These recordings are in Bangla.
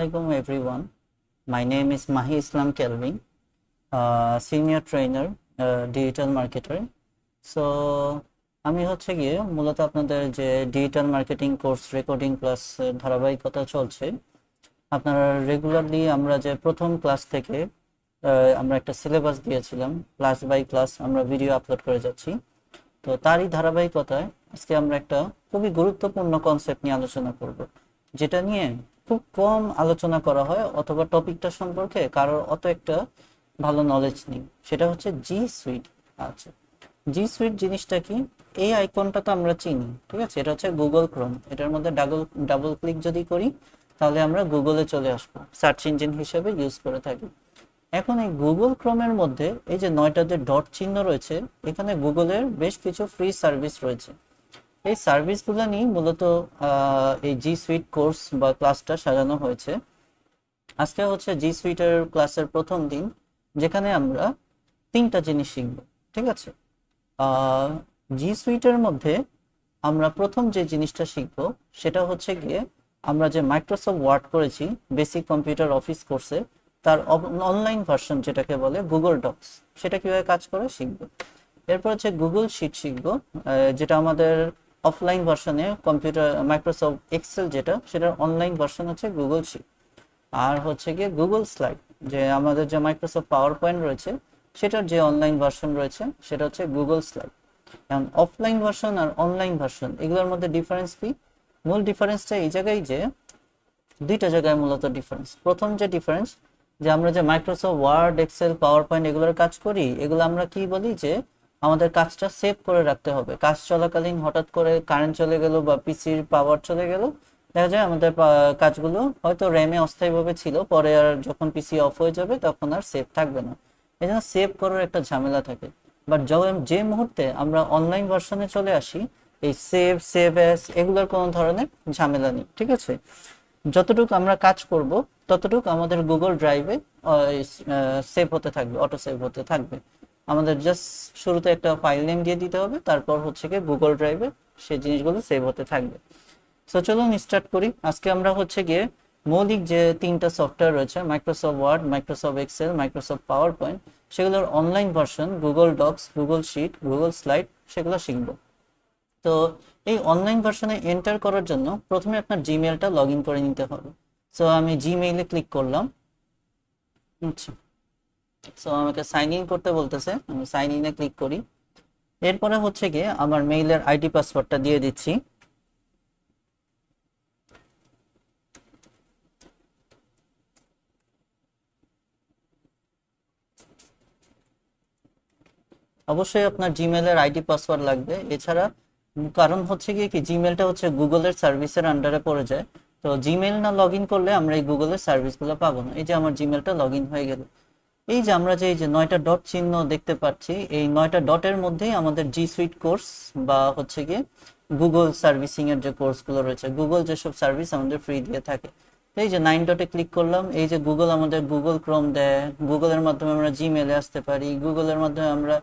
Assalamualaikum everyone. My name is Mahi Islam Kelvin, senior trainer, digital marketer. So আমি হচ্ছে গিয়ে মূলত আপনাদের যে digital marketing course recording class ধারাবাহিকতা চলছে। আপনারা রেগুলারলি আমরা যে প্রথম ক্লাস থেকে আমরা একটা সিলেবাস দিয়েছিলাম, ক্লাস বাই ক্লাস আমরা ভিডিও আপলোড করে যাচ্ছি। তো তারই ধারাবাহিকতায় আজকে আমরা একটা খুবই গুরুত্বপূর্ণ কনসেপ্ট নিয়ে আলোচনা করব, যেটা নিয়ে খুব কম আলোচনা করা হয় অথবা টপিকটা সম্পর্কে কারোর অত একটা ভালো নলেজ নেই। সেটা হচ্ছে জি সুইট। আচ্ছা, জি সুইট জিনিসটা কি? এই আইকনটা তো আমরা চিনি, ঠিক আছে? এটা হচ্ছে গুগল ক্রোম। এটার মধ্যে ডাবল ক্লিক যদি করি তাহলে আমরা গুগলে চলে আসবো, সার্চ ইঞ্জিন হিসেবে ইউজ করে থাকি। এখন এই গুগল ক্রোমের মধ্যে এই যে 9টা যে ডট চিহ্ন রয়েছে, এখানে গুগলের বেশ কিছু ফ্রি সার্ভিস রয়েছে। এই সার্ভিসগুলো নিয়ে মূলত এই জি সুইট কোর্স বা ক্লাসটা সাজানো হয়েছে। আজকে হচ্ছে জি সুইটের ক্লাসের প্রথম দিন, যেখানে আমরা 3টা জিনিস শিখব, ঠিক আছে? জি সুইটের মধ্যে আমরা প্রথম যে জিনিসটা শিখব সেটা হচ্ছে গিয়ে আমরা যে মাইক্রোসফট ওয়ার্ড করেছি বেসিক কম্পিউটার অফিস কোর্সে, তার অনলাইন ভার্সন যেটাকে বলে গুগল ডক্স, সেটা কিভাবে কাজ করে শিখব। এরপর হচ্ছে গুগল শিট শিখব, যেটা আমাদের অফলাইন ভার্সনে কম্পিউটার মাইক্রোসফট এক্সেল যেটা, সেটার অনলাইন ভার্সন হচ্ছে গুগল শিট। আর হচ্ছে গিয়ে গুগল স্লাইড, যে আমাদের যে মাইক্রোসফট পাওয়ার পয়েন্ট রয়েছে সেটার যে অনলাইন ভার্সন রয়েছে সেটা হচ্ছে গুগল স্লাইড। এখন অফলাইন ভার্সন আর অনলাইন ভার্সন এগুলোর মধ্যে ডিফারেন্স কি? মূল ডিফারেন্সটা এই জায়গায় যে দুইটা জায়গায় মূলত ডিফারেন্স। প্রথম যে ডিফারেন্স, যে আমরা যে Microsoft Word Excel PowerPoint এগুলোর কাজ করি, এগুলো আমরা কি বলি যে আমাদের কাজটা সেভ করে রাখতে হবে। কাজ চলাকালীন হঠাৎ করে কারেন্ট চলে গেল বা পিসির পাওয়ার চলে গেল, দেখা যায় আমাদের কাজগুলো হয়তো র্যামে অস্থায়ীভাবে ছিল, পরে আর যখন পিসি অফ হয়ে যাবে তখন আর সেভ থাকবে না। এই জন্য সেভ করার একটা ঝামেলা থাকে। বাট যে মুহূর্তে আমরা অনলাইন ভার্সনে চলে আসি, এই সেভ অ্যাস এগুলোর কোনো ধরনের ঝামেলা নেই, ঠিক আছে? যতটুকু আমরা কাজ করব ততটুকু আমাদের গুগল ড্রাইভে সেভ হতে থাকবে, অটো সেভ হতে থাকবে। আমাদের জাস্ট শুরুতে একটা ফাইল নেম দিয়ে দিতে হবে, তারপর হচ্ছে গিয়ে গুগল ড্রাইভে সেই জিনিসগুলো সেভ হতে থাকবে। সো চলুন স্টার্ট করি। আজকে আমরা হচ্ছে গিয়ে মৌলিক যে 3টা সফটওয়্যার রয়েছে, Microsoft Word, Microsoft Excel, Microsoft PowerPoint, সেগুলোর online version Google Docs, Google Sheet, Google Slide, সেগুলো শিখবো। তো এই অনলাইন ভার্সনে এন্টার করার জন্য প্রথমে আপনার জিমেলটা লগ ইন করে নিতে হবে। সো আমি জিমেইলে ক্লিক করলাম। আচ্ছা, সো আমাকে সাইন ইন করতে বলতেছে, আমি সাইন ইনে ক্লিক করি। এরপরে হচ্ছে গিয়ে আমার মেইলের আইডি পাসওয়ার্ডটা দিয়ে দিচ্ছি। অবশ্যই আপনার জিমেলের আইডি পাসওয়ার্ড লাগবে, এছাড়া কারণ হচ্ছে গিয়ে কি জিমেলটা হচ্ছে গুগলের সার্ভিসের আন্ডারে পড়ে যায়। তো জিমেল না লগ ইন করলে আমরা এই গুগলের সার্ভিসগুলো পাবো না। এই যে আমার জিমেলটা লগ ইন হয়ে গেল। এই যে আমরা যে এই যে 9টা ডট চিহ্ন দেখতে পাচ্ছি, এই 9টা ডটের মধ্যেই আমাদের জি সুইট কোর্স বা হচ্ছে গিয়ে গুগল সার্ভিসিং এর যে কোর্সগুলো রয়েছে, গুগল যেসব সার্ভিস আমাদের ফ্রি দিয়ে থাকে। এই যে 9 ডটে ক্লিক করলাম, এই যে গুগল আমাদের গুগল ক্রোম দেয়, গুগলের মাধ্যমে আমরা জিমেলে আসতে পারি, গুগলের মাধ্যমে আমরা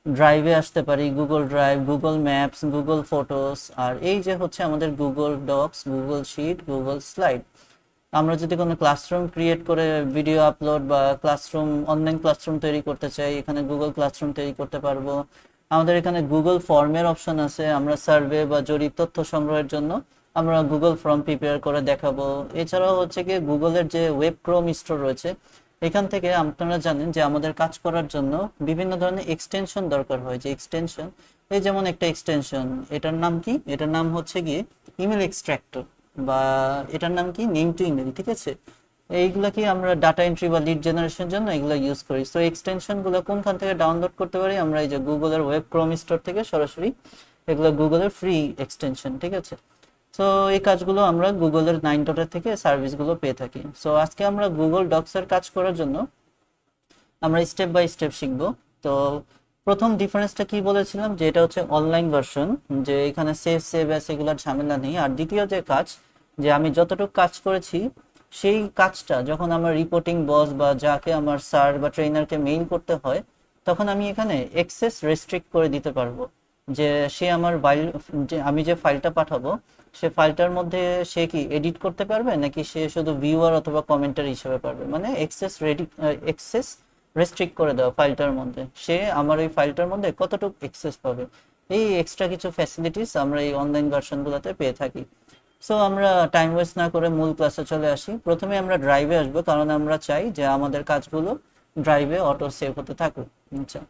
ড্রাইভে আসতে পারি, Google Drive, Google Maps, Google Photos, আর এই যে হচ্ছে আমাদের Google Docs, Google Sheet, Google Slide. আমরা যদি কোনো ক্লাসরুম ক্রিয়েট করে ভিডিও আপলোড বা ক্লাসরুম অনলাইন ক্লাসরুম তৈরি করতে চাই, এখানে গুগল ক্লাসরুম তৈরি করতে পারবো। আমাদের এখানে গুগল ফর্মের অপশন আছে, আমরা সার্ভে বা জরিপ তথ্য সংগ্রহের জন্য আমরা গুগল ফর্ম প্রিপেয়ার করে দেখাবো। এছাড়াও হচ্ছে কি গুগলের যে ওয়েব ক্রোম স্টোর রয়েছে, এখান থেকে আপনারা জানেন যে আমাদের কাজ করার জন্য বিভিন্ন ধরনের এক্সটেনশন দরকার হয়। যে এক্সটেনশন, এই যেমন একটা এক্সটেনশন, এটার নাম কি? এটার নাম হচ্ছে গিয়ে ইমেল এক্সট্রাক্টর, বা এটার নাম কি নেম টু ইমেল, ঠিক আছে? এইগুলা কি আমরা ডাটা এন্ট্রি বা লিড জেনারেশনের জন্য এগুলো ইউজ করি। সো এক্সটেনশন গুলো কোনখান থেকে ডাউনলোড করতে পারি? আমরা এই যে গুগলের ওয়েব ক্রোম স্টোর থেকে সরাসরি, এগুলো গুগলের ফ্রি এক্সটেনশন, ঠিক আছে? সো এই কাজগুলো আমরা গুগলের 9 ডটের থেকে সার্ভিসগুলো পেয়ে থাকি। সো আজকে আমরা গুগল ডক্স এর কাজ করার জন্য আমরা স্টেপ বাই স্টেপ শিখব। তো প্রথম ডিফারেন্সটা কি বলেছিলাম, যে এটা হচ্ছে অনলাইন ভার্সন, যে এখানে সেভ অ্যাস এগুলোর ঝামেলা নেই। আর দ্বিতীয় যে কাজ, যে আমি যতটুকু কাজ করেছি সেই কাজটা যখন আমার রিপোর্টিং বস বা যাকে আমার স্যার বা ট্রেনারকে মেইল করতে হয়, তখন আমি এখানে এক্সেস রেস্ট্রিক্ট করে দিতে পারবো। যে সে আমার ফাইল, যে আমি যে ফাইলটা পাঠাবো সে ফাইলটার মধ্যে সে কি এডিট করতে পারবে নাকি সে শুধু ভিউয়ার অথবা কমেন্টার হিসেবে পারবে, মানে এক্সেস রেস্ট্রিক্ট করে দেওয়া ফাইলটার মধ্যে, সে আমার এই ফাইলটার মধ্যে কতটুকু এক্সেস পাবে। এই এক্সট্রা কিছু ফ্যাসিলিটিস আমরা এই অনলাইন ভার্সনগুলোতে পেয়ে থাকি। সো আমরা টাইম ওয়েস্ট না করে মূল ক্লাসে চলে আসি। প্রথমে আমরা ড্রাইভে আসবো, কারণ আমরা চাই যে আমাদের কাজগুলো ড্রাইভে অটো সেভ হতে থাকুক। আচ্ছা,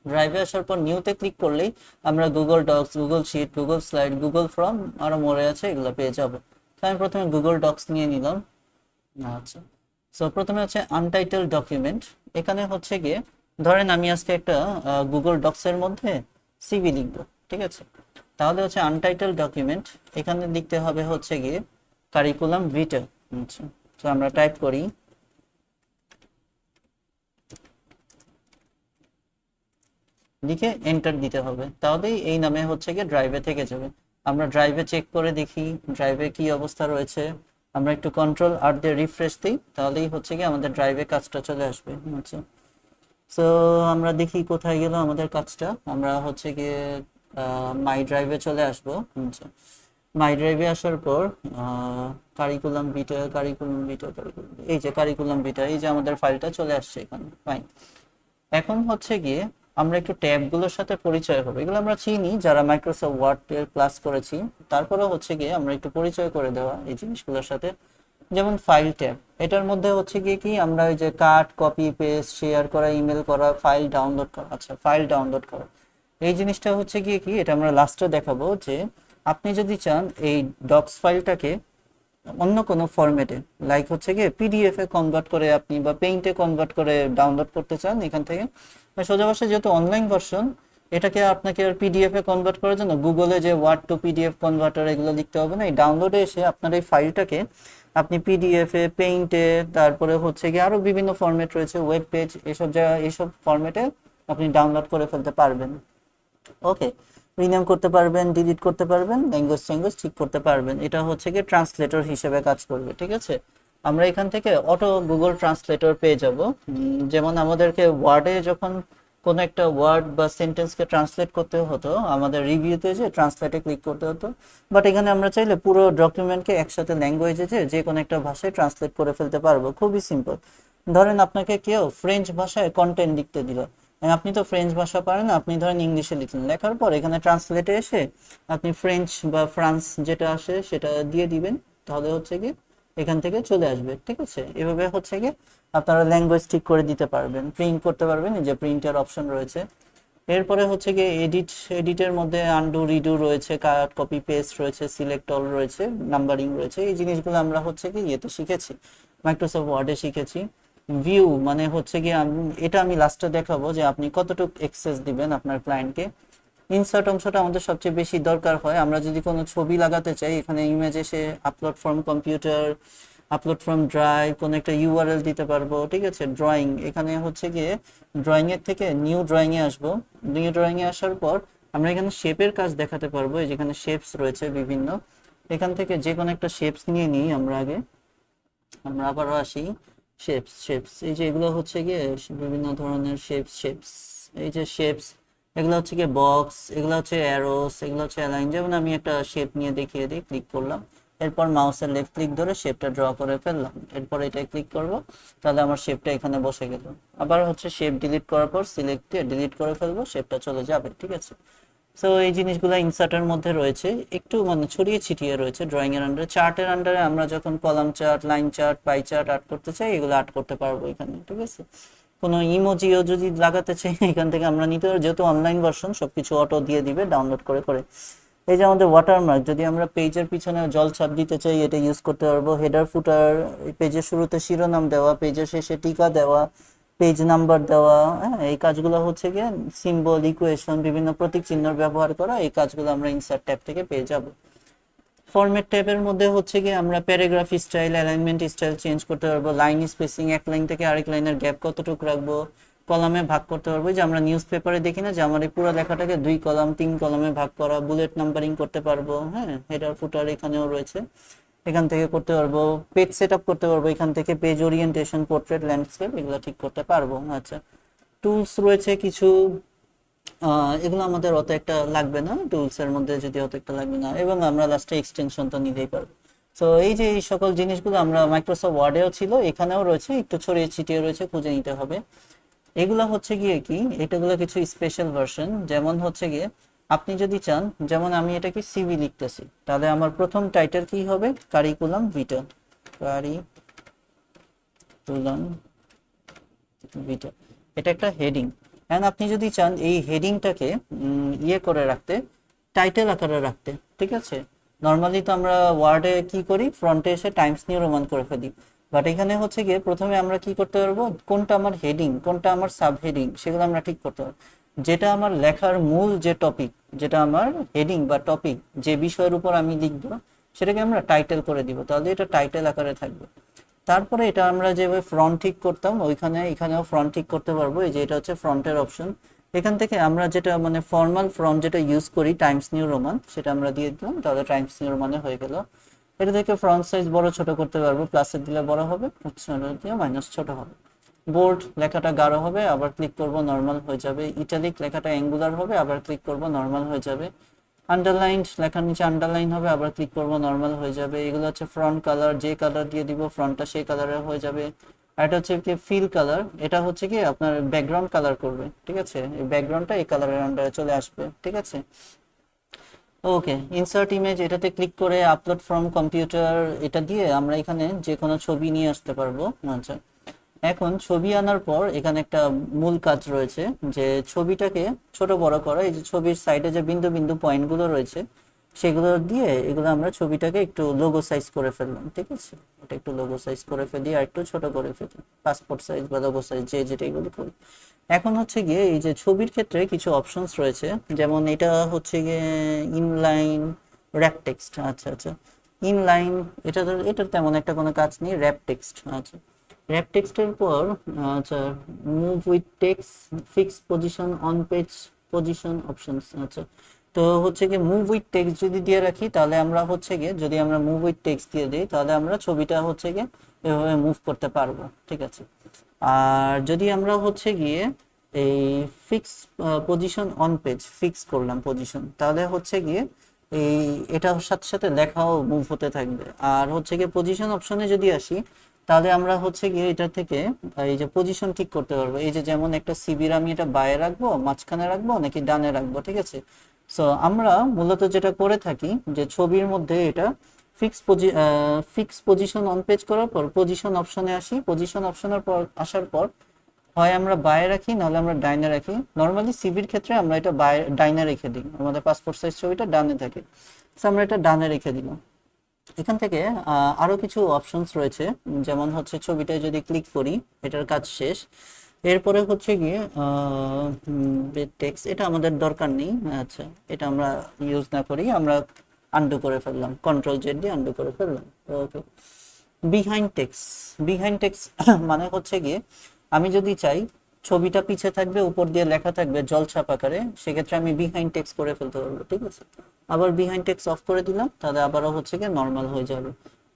ড্রাইভে আসার পর নিউতে ক্লিক করলেই আমরা Google Docs, Google Sheet, Google Slide, Google Form আরো মোরে আছে এগুলো পেয়ে যাব। তো আমি প্রথমে গুগল ডক্স নিয়ে নিলাম। আচ্ছা, সো প্রথমে হচ্ছে আনটাইটেল ডকুমেন্ট। এখানে হচ্ছে গিয়ে ধরেন আমি আজকে একটা গুগল ডক্স এর মধ্যে সিভি লিখবো, ঠিক আছে? তাহলে হচ্ছে আনটাইটেল ডকুমেন্ট, এখানে লিখতে হবে হচ্ছে গিয়ে কারিকুলাম ভিটা। আচ্ছা, তো আমরা টাইপ করি, লিখে এন্টার দিতে হবে, তাহলেই এই নামে হচ্ছে গিয়ে ড্রাইভে থেকে যাবে। আমরা ড্রাইভে চেক করে দেখি ড্রাইভে কি অবস্থা রয়েছে। আমরা একটু কন্ট্রোল আর দিয়ে রিফ্রেশ দিই, তাহলেই হচ্ছে গিয়ে আমাদের ড্রাইভে কাজটা চলে আসবে। আচ্ছা, সো আমরা দেখি কোথায় গেল আমাদের কাজটা। আমরা হচ্ছে গিয়ে মাই ড্রাইভে চলে আসবো। আচ্ছা, মাই ড্রাইভে আসার পর কারিকুলাম ভিটা, কারিকুলাম ভিটা, কারিকুলাম, এই যে কারিকুলাম ভিটা, এই যে আমাদের ফাইলটা চলে আসছে এখানে। ফাইন, এখন হচ্ছে গিয়ে আমরা একটু ট্যাবগুলোর সাথে পরিচয় হবে, এগুলো আমরা চিনি যারা মাইক্রোসফট ওয়ার্ড এর ক্লাস করেছি, তারপরে হচ্ছে গিয়ে আমরা একটু পরিচয় করে দেওয়া এই জিনিসগুলোর সাথে। যেমন ফাইল ট্যাব, এটার মধ্যে হচ্ছে গিয়ে কি আমরা ওই যে কাট, কপি, পেস্ট, শেয়ার করা, ইমেল করা, ফাইল ডাউনলোড করা। আচ্ছা, ফাইল ডাউনলোড করা এই জিনিসটা হচ্ছে গিয়ে কি, এটা আমরা লাস্টে দেখাবো যে আপনি যদি চান এই ডক্স ফাইলটাকে অন্য কোনো ফরম্যাটে, লাইক হচ্ছে গিয়ে পিডিএফ এ কনভার্ট করে আপনি বা পেইন্টে কনভার্ট করে ডাউনলোড করতে চান এখান থেকে, সোজা ভাষায় যেহেতু অনলাইন ভার্সন, এটাকে আপনাকে আর পিডিএফ এ কনভার্ট করার জন্য গুগলে যে ওয়ার্ড টু পিডিএফ কনভার্টার এগুলো লিখতে হবে না। এই ডাউনলোডে এসে আপনার এই ফাইলটাকে আপনি পিডিএফ এ, পেইন্টে, তারপরে হচ্ছে গিয়ে আরো বিভিন্ন ফরম্যাট রয়েছে, ওয়েব পেজ, এসব জায়গা, এইসব ফরম্যাটে আপনি ডাউনলোড করে ফেলতে পারবেন। ওকে, রিনেম করতে পারবেন, ডিলিট করতে পারবেন, ল্যাঙ্গুয়েজ চ্যাঙ্গুয়েজ ঠিক করতে পারবেন। এটা হচ্ছে কি ট্রান্সলেটর হিসেবে কাজ করবে, ঠিক আছে? আমরা এখান থেকে অটো গুগল ট্রান্সলেটর পেয়ে যাব। যেমন আমাদেরকে ওয়ার্ডে যখন কোনো একটা ওয়ার্ড বা সেন্টেন্সকে ট্রান্সলেট করতে হতো, আমাদের রিভিউতে যে ট্রান্সলেটে ক্লিক করতে হতো, বাট এখানে আমরা চাইলে পুরো ডকুমেন্টকে একসাথে ল্যাঙ্গুয়েজে যে কোনো একটা ভাষায় ট্রান্সলেট করে ফেলতে পারবো, খুবই সিম্পল। ধরেন আপনাকে কেউ ফ্রেঞ্চ ভাষায় কন্টেন্ট লিখতে দিল, আপনি তো ফ্রেঞ্চ ভাষা পারেন না, আপনি ধরেন ইংলিশে লিখলেন, লেখার পর এখানে ট্রান্সলেটে এসে আপনি ফ্রেঞ্চ বা ফ্রান্স যেটা আসে সেটা দিয়ে দিবেন, তাহলে হচ্ছে কি এখান থেকে চলে আসবে, ঠিক আছে? এভাবে হচ্ছে কি আপনারা ল্যাঙ্গুয়েজ ঠিক করে দিতে পারবেন, প্রিন্ট করতে পারবেন, এই যে প্রিন্টের অপশন রয়েছে। এরপরে হচ্ছে কি এডিটের মধ্যে আনডু, রিডু রয়েছে, কাট, কপি, পেস্ট রয়েছে, সিলেক্ট অল রয়েছে, নাম্বারিং রয়েছে। এই জিনিসগুলো আমরা হচ্ছে কি ইয়েতে শিখেছি, মাইক্রোসফট ওয়ার্ডে শিখেছি। ভিউ মানে হচ্ছে কি এটা আমি লাস্টে দেখাবো যে আপনি কতটুকু অ্যাক্সেস দিবেন আপনার ক্লায়েন্টকে। ইনসার্ট অংশটা আমাদের সবচেয়ে বেশি দরকার হয়, আমরা যদি কোনো ছবি লাগাতে চাই, এখানে ইমেজ এসে upload from computer, upload from drive, কোনো একটা ইউআরএল দিতে পারবো, ঠিক আছে? ড্রয়িং, এখানে হচ্ছে গিয়ে ড্রয়িং এর থেকে নিউ ড্রয়িং এ আসবো। নিউ ড্রয়িং এ আসার পর আমরা এখানে শেপের কাজ দেখাতে পারবো, এই যেখানে শেপস রয়েছে বিভিন্ন, এখান থেকে যে কোনো একটা শেপস নিয়ে নিই আমরা আগে। আমরা আবারও আসি, শেপস এই যে এগুলো হচ্ছে গিয়ে বিভিন্ন ধরনের শেপস, এই যে শেপস, এগুলো হচ্ছে গিয়ে বক্স, এগুলো হচ্ছে অ্যারোস, এগুলো হচ্ছে অ্যালাইন। যেমন আমি একটা শেপ নিয়ে দেখিয়ে দিই, ক্লিক করলাম, এরপর মাউসের লেফট ক্লিক ধরে শেপটা ড্র করে ফেললাম, এরপর এটা ক্লিক করব, তাহলে আমার শেপটা এখানে বসে গেল। আবার হচ্ছে শেপ ডিলিট করার পর সিলেক্ট ডিলিট করে ফেলবো, শেপটা চলে যাবে, ঠিক আছে? সো এই জিনিসগুলো ইনসার্টের মধ্যে রয়েছে, একটু মানে ছড়িয়ে ছিটিয়ে রয়েছে ড্রয়িং এর আন্ডারে। চার্টের আন্ডারে আমরা যখন column chart, line chart, pie chart art করতে চাই, এগুলো আর্ট করতে পারবো এখানে, ঠিক আছে? কোনো ইমোজিও যদি লাগাতে চাই এখান থেকে আমরা নিতে পারবো, যেহেতু অনলাইন ভার্সন সবকিছু অটো দিয়ে দিবে ডাউনলোড করে করে। এই যে আমাদের ওয়াটারমার্ক, যদি আমরা পেজের পিছনে জল ছাপ দিতে চাই এটা ইউজ করতে পারবো। হেডার, ফুটার, পেজের শুরুতে শিরোনাম দেওয়া, পেজের শেষে টিকা দেওয়া, পেজ নাম্বার দেওয়া, হ্যাঁ, এই কাজগুলো হচ্ছে গিয়ে সিম্বল, ইকুয়েশন, বিভিন্ন প্রতীক চিহ্ন ব্যবহার করা, এই কাজগুলো আমরা ইনসার্ট ট্যাব থেকে পেয়ে যাব। ফরম্যাট ট্যাবের মধ্যে হচ্ছে গিয়ে আমরা paragraph style, alignment style change করতে পারবো, লাইন স্পেসিং, এক লাইন থেকে আরেক লাইনের গ্যাপ কতটুকু রাখবো, কলামে ভাগ করতে পারবো, যে আমরা নিউজ পেপারে দেখি না যে আমার এই পুরো লেখাটাকে 2 কলাম 3 কলামে ভাগ করা, বুলেট নাম্বারিং করতে পারবো, হ্যাঁ, হেডার, ফুটার এখানেও রয়েছে, এখান থেকে করতে পারবো। পেজ সেট আপ করতে পারবো এখান থেকে, পেজ ওরিয়েন্টেশন, পোর্ট্রেট, ল্যান্ডস্কেপ এগুলো ঠিক করতে পারবো। আচ্ছা, টুলস রয়েছে কিছু, এগুলো আমাদের অত একটা লাগবে না, টুলস এর মধ্যে যদি অত একটা লাগবে না, এবং আমরা লাস্টে এক্সটেনশন তো নিতেই পারবো। তো এই যে এই সকল জিনিসগুলো আমরা মাইক্রোসফট ওয়ার্ডেও ছিল, এখানেও রয়েছে, একটু ছড়িয়ে ছিটিয়ে রয়েছে, খুঁজে নিতে হবে। এগুলা হচ্ছে গিয়ে কি, এটাগুলো কিছু স্পেশাল ভার্সন। যেমন হচ্ছে গিয়ে আপনি যদি চান, যেমন আমি এটা কি সিভি লিখতেছি, তাহলে আমার প্রথম টাইটেল কি হবে, কারিকুলাম ভিটা, কারিকুলাম ভিটা, এটা একটা হেডিং। এন্ড আপনি যদি চান এই হেডিংটাকে ইয়ে করে রাখতে, টাইটেল আকারে রাখতে, ঠিক আছে। নর্মালি তো আমরা ওয়ার্ডে কি করি, ফ্রন্টে এসে টাইমস নিউ রোমান করে ফেলি, বাট এখানে হচ্ছে গিয়ে প্রথমে আমরা কি করতে পারবো, কোনটা আমার হেডিং, কোনটা আমার সাব হেডিং, সেগুলো আমরা ঠিক করতে পারবো। যেটা আমার লেখার মূল যে টপিক, যেটা আমার হেডিং বা টপিক, যে বিষয়ের উপর আমি লিখবো, সেটাকে আমরা টাইটেল করে দিব, তাহলে এটা টাইটেল আকারে থাকবে। তারপরে এটা আমরা যেভাবে ফ্রন্ট ঠিক করতাম, ওইখানে এখানেও ফ্রন্ট ঠিক করতে পারবো। এই যে এটা হচ্ছে ফ্রন্টের অপশন। এখান থেকে আমরা যেটা মানে ফর্মাল ফ্রন্ট যেটা ইউজ করি, টাইমস নিউ রোমান, সেটা আমরা দিয়ে দিলাম, তাহলে টাইমস নিউ রোমানে হয়ে গেল। এটা থেকে ফ্রন্ট সাইজ বড় ছোট করতে পারবো, প্লাসের দিলে বড় হবে, দিয়ে মাইনাস ছোট হবে। বোল্ড লেখাটা গাঢ় হবে, আবার ক্লিক করব নর্মাল হয়ে যাবে। ইটালিক লেখাটা অ্যাঙ্গুলার হবে, আবার ক্লিক করব নর্মাল হয়ে যাবে। আন্ডারলাইন লেখার নিচে আন্ডারলাইন হবে, আবার ক্লিক করব নর্মাল হয়ে যাবে। এগুলো হচ্ছে ফ্রন্ট কালার, যে কালার দিয়ে দিব ফ্রন্টটা সেই কালারে হয়ে যাবে। আর এটা হচ্ছে কি ফিল কালার, এটা হচ্ছে কি আপনার ব্যাকগ্রাউন্ড কালার করবে, ঠিক আছে। এই ব্যাকগ্রাউন্ডটা এই কালারের আন্ডারে চলে আসবে, ঠিক আছে। ওকে, ইনসার্ট ইমেজ, এটাতে ক্লিক করে আপলোড ফ্রম কম্পিউটার, এটা দিয়ে আমরা এখানে যে কোনো ছবি নিয়ে আসতে পারবো। আচ্ছা, এখন ছবি আনার পর এখানে একটা মূল কাজ রয়েছে, যে ছবিটাকে ছোট বড় করা। এই যে ছবির সাইডে যে বিন্দু বিন্দু পয়েন্টগুলো রয়েছে, সেগুলো দিয়ে এগুলো আমরা ছবিটাকে একটু লোগো সাইজ করে ফেললাম, ঠিক আছে। এটা একটু লোগো সাইজ করে ফেলি, আর একটু ছোট করে ফেলি, পাসপোর্ট সাইজ বা লোগো সাইজ, যে যেটা এগুলো করি। এখন হচ্ছে গিয়ে এই যে ছবির ক্ষেত্রে কিছু অপশনস রয়েছে, যেমন এটা হচ্ছে গিয়ে ইনলাইন র্যাপ টেক্সট। আচ্ছা আচ্ছা, ইনলাইন, এটার তেমন একটা কোনো কাজ নেই। র্যাপ টেক্সট, আচ্ছা, র্যাপ টেক্সটের পর আচ্ছা, move with text, fix position on page, position options. আচ্ছা, তো হচ্ছে গিয়ে মুভ উইথ টেক্সট যদি দিয়ে রাখি, তাহলে আমরা হচ্ছে গিয়ে যদি আমরা মুভ উইথ টেক্সট দিয়ে দিই, তাহলে আমরা ছবিটা হচ্ছে গিয়ে এভাবে মুভ করতে পারবো, ঠিক আছে। আর যদি আমরা হচ্ছে গিয়ে এই fix position on page fix করলাম পজিশন, তাহলে হচ্ছে গিয়ে এই এটার সাথে সাথে লেখাও মুভ হতে থাকবে। আর হচ্ছে গিয়ে পজিশন অপশনে যদি আসি, তাহলে আমরা হচ্ছে গিয়ে এটা থেকে এই যে পজিশন ঠিক করতে পারবো। এই যে যেমন একটা সিবির আমি এটা বায়ে রাখবো, মাঝখানে রাখবো, নাকি ডানে রাখবো, ঠিক আছে। সো আমরা মূলত যেটা করে থাকি, যে ছবির মধ্যে এটা ফিক্স পজিশন অন পেজ করার পর পজিশন অপশনে আসি, পজিশন অপশনের পর আসার পর হয় আমরা বায়ে রাখি, নাহলে আমরা ডাইনে রাখি। নর্মালি সিভির ক্ষেত্রে আমরা এটা ডাইনে রেখে দিই, আমাদের পাসপোর্ট সাইজ ছবিটা ডানে থাকে, তো আমরা এটা ডানে রেখে দিলাম। এখান থেকে আরো কিছু অপশনস রয়েছে, যেমন হচ্ছে ছবিটায় যদি ক্লিক করি, এটার কাজ শেষ। এরপরে হচ্ছে গিয়ে টেক্সট, এটা আমাদের দরকার নেই। আচ্ছা, এটা আমরা ইউজ না করি, আমরা আন্ডু করে ফেললাম, কন্ট্রোল জেড দিয়ে আন্ডু করে ফেললাম। ওকে, বিহাইন্ড টেক্সট, বিহাইন্ড টেক্সট মানে হচ্ছে গিয়ে আমি যদি চাই ছবিটা পিছে থাকবে, উপর দিয়ে লেখা থাকবে জলছাপ আকারে, সেক্ষেত্রে আমি বিহাইন্ড টেক্সট করে ফেলতে পারবো, ঠিক আছে। আবার বিহাইন্ড টেক্সট অফ করে দিলাম, তাহলে আবারও হচ্ছে গিয়ে নর্মাল হয়ে যাবে।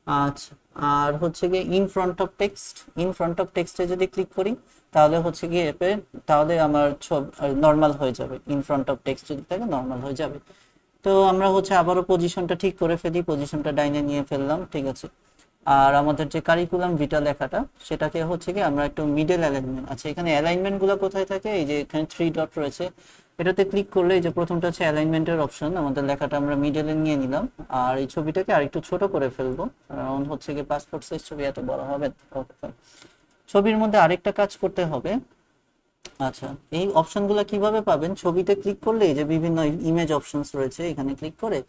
আচ্ছা, আর হচ্ছে গিয়ে in front of text, in front of টেক্সটে যদি ক্লিক করি, তাহলে হচ্ছে গিয়ে তাহলে আমার নর্মাল হয়ে যাবে। ইন ফ্রন্ট অফ টেক্সট যদি থাকে নর্মাল হয়ে যাবে। তো আমরা হচ্ছে আবারও পজিশনটা ঠিক করে ফেলি, পজিশনটা ডাইনে নিয়ে ফেললাম, ঠিক আছে। আর আমাদের যে কারিকুলাম ভিটা লেখাটা, সেটাকে হচ্ছে কি আমরা একটু মিডল অ্যালাইনমেন্ট, আচ্ছা এখানে অ্যালাইনমেন্ট গুলো কোথায় থাকে, এই যে এখানে 3 ডট রয়েছে, এটাতে ক্লিক করলে এই যে প্রথমটা হচ্ছে অ্যালাইনমেন্টের অপশন, আমাদের লেখাটা আমরা মিডলে নিয়ে নিলাম। আর এই ছবিটাকে আরেকটু ছোট করে ফেলবো, কারণ হচ্ছে কি পাসপোর্ট সাইজ ছবি এত বড় হবে না। ছবির মধ্যে আরেকটা কাজ করতে হবে। আচ্ছা, এই অপশনগুলো কিভাবে পাবেন, ছবিতে ক্লিক করলে এই যে বিভিন্ন ইমেজ অপশনস রয়েছে, এখানে ক্লিক করে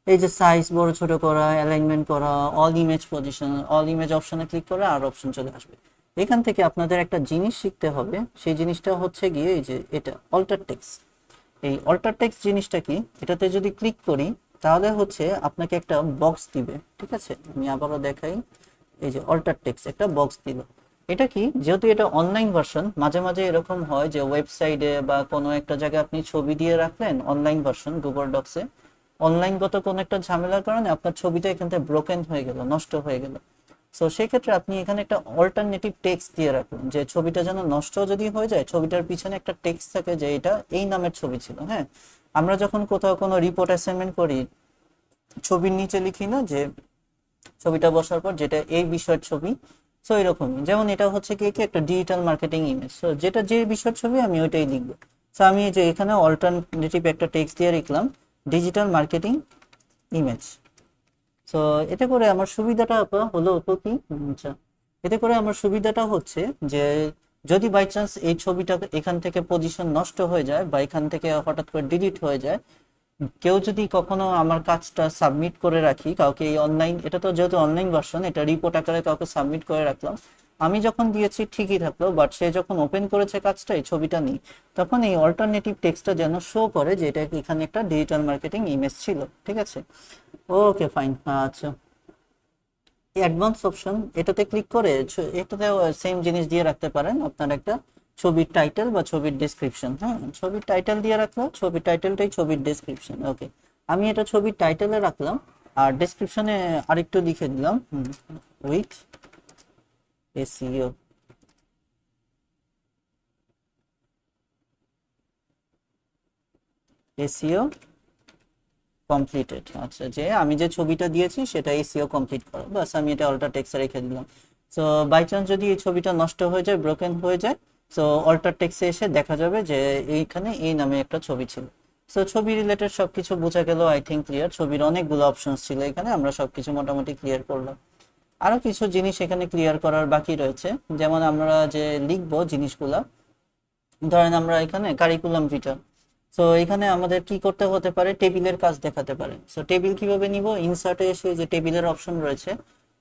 এই যে সাইজ বড় ছোট করা, অ্যালাইনমেন্ট করা, all image position, all image অপশনে ক্লিক করে আর অপশন চলে আসবে। এখান থেকে আপনাদের একটা জিনিস শিখতে হবে, সেই জিনিসটা হচ্ছে গিয়ে এই যে এটা অল্টার টেক্সট। এই অল্টার টেক্সট জিনিসটা কি, এটাতে যদি ক্লিক করি, তাহলে হচ্ছে আপনাকে একটা বক্স দিবে, ঠিক আছে। আমি আবারও দেখাই, এই যে অল্টার টেক্সট একটা বক্স দিল। এটা কি, যেহেতু এটা অনলাইন ভার্সন, মাঝে মাঝে এরকম হয় যে ওয়েবসাইটে বা কোনো একটা জায়গায় আপনি ছবি দিয়ে রাখলেন অনলাইন ভার্সন গুগল ডক্সে, অনলাইনগত কোনো একটা ঝামেলার কারণে আপনার ছবিটা এখান থেকে ব্রোকেন হয়ে গেল, নষ্ট হয়ে গেল। সো সেই ক্ষেত্রে আপনি এখানে একটা অল্টারনেটিভ টেক্সট দিয়ে রাখুন, যে ছবিটা যেন নষ্ট যদি হয়ে যায় ছবিটার পিছনে একটা টেক্সট থাকে যে এটা এই নামের ছবি ছিল। হ্যাঁ, আমরা যখন কোথাও কোনো রিপোর্ট অ্যাসাইনমেন্ট করি ছবির নিচে লিখি না যে ছবিটা বসার পর যেটা এই বিষয়ের ছবি। সো এরকমই, যেমন এটা হচ্ছে কি কি একটা ডিজিটাল মার্কেটিং ইমেজ, সো যেটা যে বিষয়ের ছবি আমি ওইটাই লিখবো। সো আমি যে এখানে অল্টারনেটিভ একটা টেক্সট দিয়ে লিখলাম ডিজিটাল মার্কেটিং ইমেজ। সো এতে করে আমার সুবিধাটা হলো তো কি, আচ্ছা, এতে করে আমার সুবিধাটা হচ্ছে যে যদি বাই চান্স এই ছবিটা এখান থেকে পজিশন নষ্ট হয়ে যায় বা এখান থেকে হঠাৎ করে ডিলিট হয়ে যায়, কেউ যদি কখনো আমার কাজটা সাবমিট করে রাখি কাউকে, এই অনলাইন, এটা তো যেহেতু অনলাইন ভার্সন, এটা রিপোর্ট আকারে কাউকে সাবমিট করে রাখলাম, আমি যখন দিয়েছি ঠিকই থাকলো, বাট সে যখন ওপেন করেছে কাজটা এই ছবিটা নেই, তখন এই অল্টারনেটিভ টেক্সটটা যেন শো করে যে এটা এখানে একটা ডিজিটাল মার্কেটিং ইমেজ ছিল। ঠিক আছে, ওকে ফাইন। আচ্ছা, অ্যাডভান্স অপশন এটাতে ক্লিক করে এটাতে সেম জিনিস দিয়ে রাখতে পারেন আপনার একটা ছবির টাইটেল বা ছবির ডেসক্রিপশন। হ্যাঁ, ছবির টাইটেল দিয়ে রাখলো, ছবির টাইটেলটাই ছবির ডেসক্রিপশন। ওকে, আমি এটা ছবির টাইটেলে রাখলাম আর ডেসক্রিপশনে আরেকটু লিখে দিলাম উইথ এসইও। SEO completed. আচ্ছা, যে আমি যে ছবিটা দিয়েছি সেটা এসইও কমপ্লিট করো, বাস আমি এটা অল্টার টেক্সটে রেখে দিলাম। সো বাই চান্স যদি এই ছবিটা নষ্ট হয়ে যায়, ব্রোকেন হয়ে যায়, সো অল্টার টেক্সটে এসে দেখা যাবে যে এইখানে এই নামে একটা ছবি ছিল। সো ছবি রিলেটেড সবকিছু বোঝা গেল, আই থিঙ্ক ক্লিয়ার। ছবির অনেকগুলো অপশনস ছিল এখানে, আমরা সবকিছু মোটামুটি ক্লিয়ার করলাম। আরো কিছু জিনিস এখানে ক্লিয়ার করার বাকি রয়েছে, যেমন আমরা যে লিখবো জিনিসগুলা, ধরেন আমরা এখানে কারিকুলাম ভিটা, সো এখানে আমাদের কি করতে হতে পারে, টেবিলের কাজ দেখাতে পারে। সো টেবিল কিভাবে নিব, ইনসার্টে এসে যে টেবিলের অপশন রয়েছে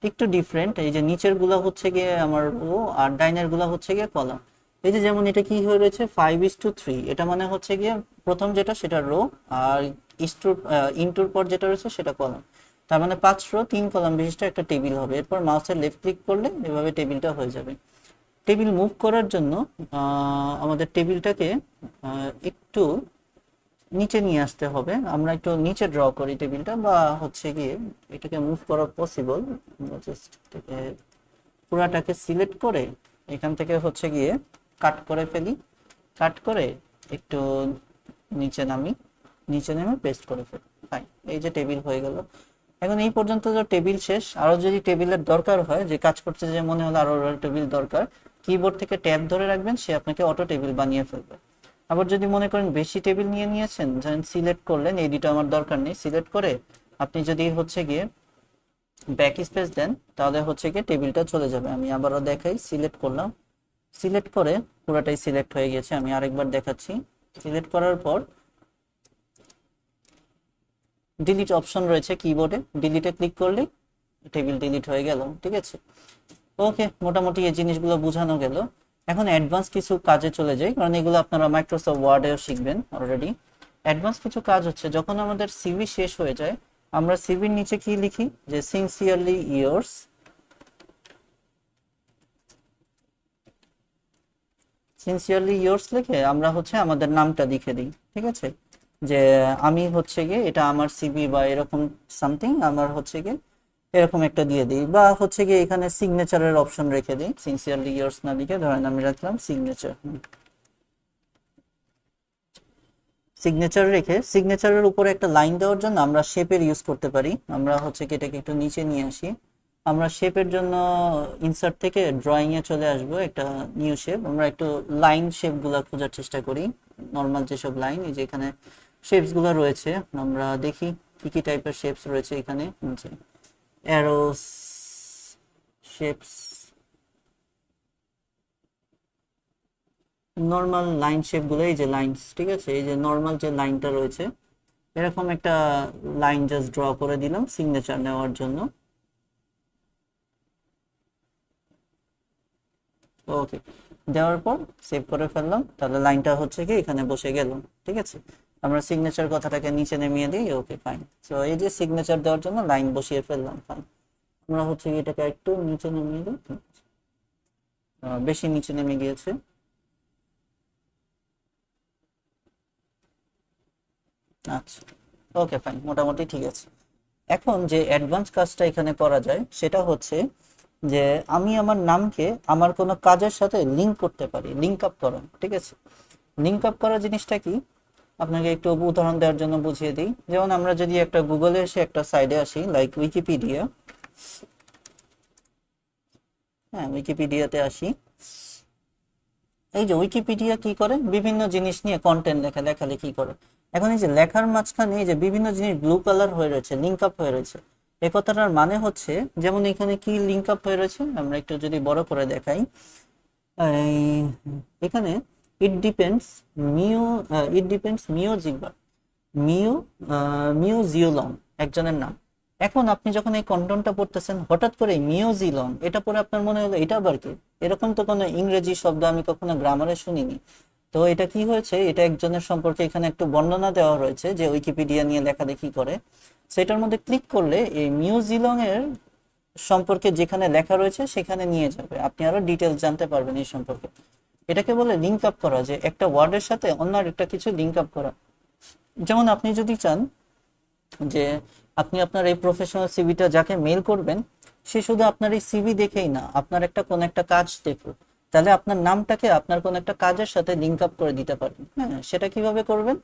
একটু ডিফারেন্ট, এই যে নিচের গুলা হচ্ছে গিয়ে আমার রো আর ডাইনের গুলা হচ্ছে গিয়ে কলাম। এই যে যেমন এটা কি হয়ে রয়েছে 5:3, এটা মানে হচ্ছে গিয়ে প্রথম যেটা সেটা রো, আর ইস্টুর ইনটুর পর যেটা রয়েছে সেটা কলাম। তার মানে 5 রো 3 কলাম বিশিষ্ট একটা টেবিল হবে। এরপর মাউসের লেফট ক্লিক করলে এভাবে টেবিলটা হয়ে যাবে। টেবিল মুভ করার জন্য আমাদের টেবিলটাকে একটু নিচে নিয়ে আসতে হবে, আমরা একটু নিচে ড্র করি টেবিলটা, বা হচ্ছে গিয়ে এটাকে মুভ করা পসিবল। জাস্ট পুরাটাকে সিলেক্ট করে এখান থেকে হচ্ছে গিয়ে কাট করে ফেলি, কাট করে একটু নিচে নামি, নিচে নেমে পেস্ট করে ফেলি। ফাইন, এই যে টেবিল হয়ে গেল। এখন এই পর্যন্ত তো টেবিল শেষ। আরো যদি টেবিলের দরকার হয়, যে কাজ করতে যে মনে হলো আরো টেবিল দরকার, কিবোর্ড থেকে ট্যাব ধরে রাখবেন, সে আপনাকে অটো টেবিল বানিয়ে ফেলবে। আবার যদি মনে করেন বেশি টেবিল নিয়ে নিয়েছেন, ধরেন সিলেক্ট করলেন, এই দুটো আমার দরকার নেই, সিলেক্ট করে আপনি যদি হচ্ছে গিয়ে ব্যাক স্পেস দেন তাহলে হচ্ছে গিয়ে টেবিলটা চলে যাবে। আমি আবারও দেখাই, সিলেক্ট করলাম, সিলেক্ট করে পুরোটাই সিলেক্ট হয়ে গেছে। আমি আরেকবার দেখাচ্ছি, সিলেক্ট করার পর ডিলিট অপশন রয়েছে কিবোর্ডে, ডিলিটে ক্লিক করলে টেবিল ডিলিট হয়ে গেল। ঠিক আছে, ওকে, মোটামুটি এই জিনিসগুলো বোঝানো গেল। এখন অ্যাডভান্স কিছু কাজে চলে যাই, কারণ এগুলো আপনারা মাইক্রোসফট ওয়ার্ডেও শিখবেন অলরেডি। অ্যাডভান্স কিছু কাজ হচ্ছে, যখন আমাদের সিভি শেষ হয়ে যায়, আমরা সিভির নিচে কি লিখি, যে সিনসিয়ারলি ইয়োর্স। সিনসিয়ারলি ইয়োর্স লিখে আমরা হচ্ছে আমাদের নামটা লিখে দিই। ঠিক আছে, যে আমি হচ্ছে গিয়ে এটা আমার সিভি বা এরকম সামথিং আমার হচ্ছে গিয়ে এরকম একটা দিয়ে দিই, বা হচ্ছে গিয়ে এখানে সিগনেচারের অপশন রেখে দিই, সিনসিয়ারলি ইয়ার্স না লিখে ধরেন আমি রাখলাম সিগনেচার। সিগনেচার রেখে সিগনেচারের উপরে একটা লাইন দেওয়ার জন্য আমরা শেপের ইউজ করতে পারি। আমরা হচ্ছে কি এটাকে একটু নিচে নিয়ে আসি, আমরা শেপের জন্য ইনসার্ট থেকে ড্রয়িং এ চলে আসব, একটা নিউ শেপ। আমরা একটু লাইন শেপ গুলা খোঁজার চেষ্টা করি, নর্মাল যেসব লাইন, এই যে এখানে শেপস গুলা রয়েছে, আমরা দেখি কি কি টাইপের শেপস রয়েছে এখানে। Arrows shapes, normal line shape গুলো, এই যে লাইনস, ঠিক আছে, এই যে নর্মাল যে লাইনটা রয়েছে এরকম একটা লাইন জাস্ট ড্র করে দিলাম সিগনেচার নেওয়ার জন্য। ওকে, দেওয়ার পর সেভ করে ফেললাম, তাহলে লাইনটা হচ্ছে কি এখানে বসে গেল। ঠিক আছে, আমরা সিগনেচার কথাটাকে নিচে নামিয়ে দিই। ওকে ফাইন, সো এই যে সিগনেচার দেওয়ার জন্য লাইন বসিয়ে ফেললাম। ফাইন, আমরা হচ্ছে কি এটাকে একটু নিচে নামিয়ে দিই, বেশি নিচে নেমে গিয়েছে। আচ্ছা, ওকে ফাইন, মোটামুটি ঠিক আছে। এখন যে অ্যাডভান্স কাজটা এখানে করা যায় সেটা হচ্ছে, যে আমি আমার নামকে আমার কোনো কাজের সাথে লিঙ্ক করতে পারি, লিঙ্ক আপ করা, ঠিক আছে। লিঙ্ক আপ করা জিনিসটা কি আপনাকে একটু উদাহরণ দেওয়ার জন্য বুঝিয়ে দিই। যেমন আমরা যদি একটা গুগলে এসে একটা সাইডে আসি, লাইক উইকিপিডিয়া, হ্যাঁ উইকিপিডিয়াতে আসি। এই যে উইকিপিডিয়া কি করে, বিভিন্ন জিনিস নিয়ে কন্টেন্ট লেখালেখি করে। এখন এই যে লেখার মাঝখানে এই যে বিভিন্ন জিনিস ব্লু কালার হয়ে রয়েছে, লিঙ্ক আপ হয়ে রয়েছে, এই কথাটার মানে হচ্ছে, যেমন এখানে কি লিঙ্ক আপ হয়ে রয়েছে আমরা একটু যদি বড় করে দেখাই, এখানে ইট ডিপেন্ডস মিউ, ইট ডিপেন্ডস মিও জিগবার, মিউ মিউ জিওলং একজনের নাম। এখন আপনি যখন এই কন্টেন্টটা পড়তেছেন, হঠাৎ করে মিও জিলং এটা পড়ে আপনার মনে হলো এটা আবার কি, এরকম তো কোনো ইংরেজি শব্দ আমি কখনো গ্রামারে শুনিনি। তো এটা কি হয়েছে, এটা একজনের সম্পর্কে এখানে একটু বর্ণনা দেওয়া রয়েছে যে উইকিপিডিয়া নিয়ে লেখালেখি করে। সেটার মধ্যে ক্লিক করলে এই মিউ জিলং এর সম্পর্কে যেখানে লেখা রয়েছে সেখানে নিয়ে যাবে, আপনি আরো ডিটেলস জানতে পারবেন এই সম্পর্কে। এটাকে বলে লিঙ্ক আপ করা, যে একটা ওয়ার্ডের সাথে অন্য একটা কিছু লিঙ্ক আপ করা। যেমন আপনি যদি চান যে আপনি আপনার এই প্রফেশনাল সিভিটা যাকে মেল করবেন, সে শুধু আপনার এই সিভি দেখেই না, আপনার একটা কোন একটা কাজ দেখুক, তাহলে আপনার নামটাকে আপনার কোন একটা কাজের সাথে লিঙ্ক আপ করে দিতে পারেন। হ্যাঁ, সেটা কিভাবে করবেন,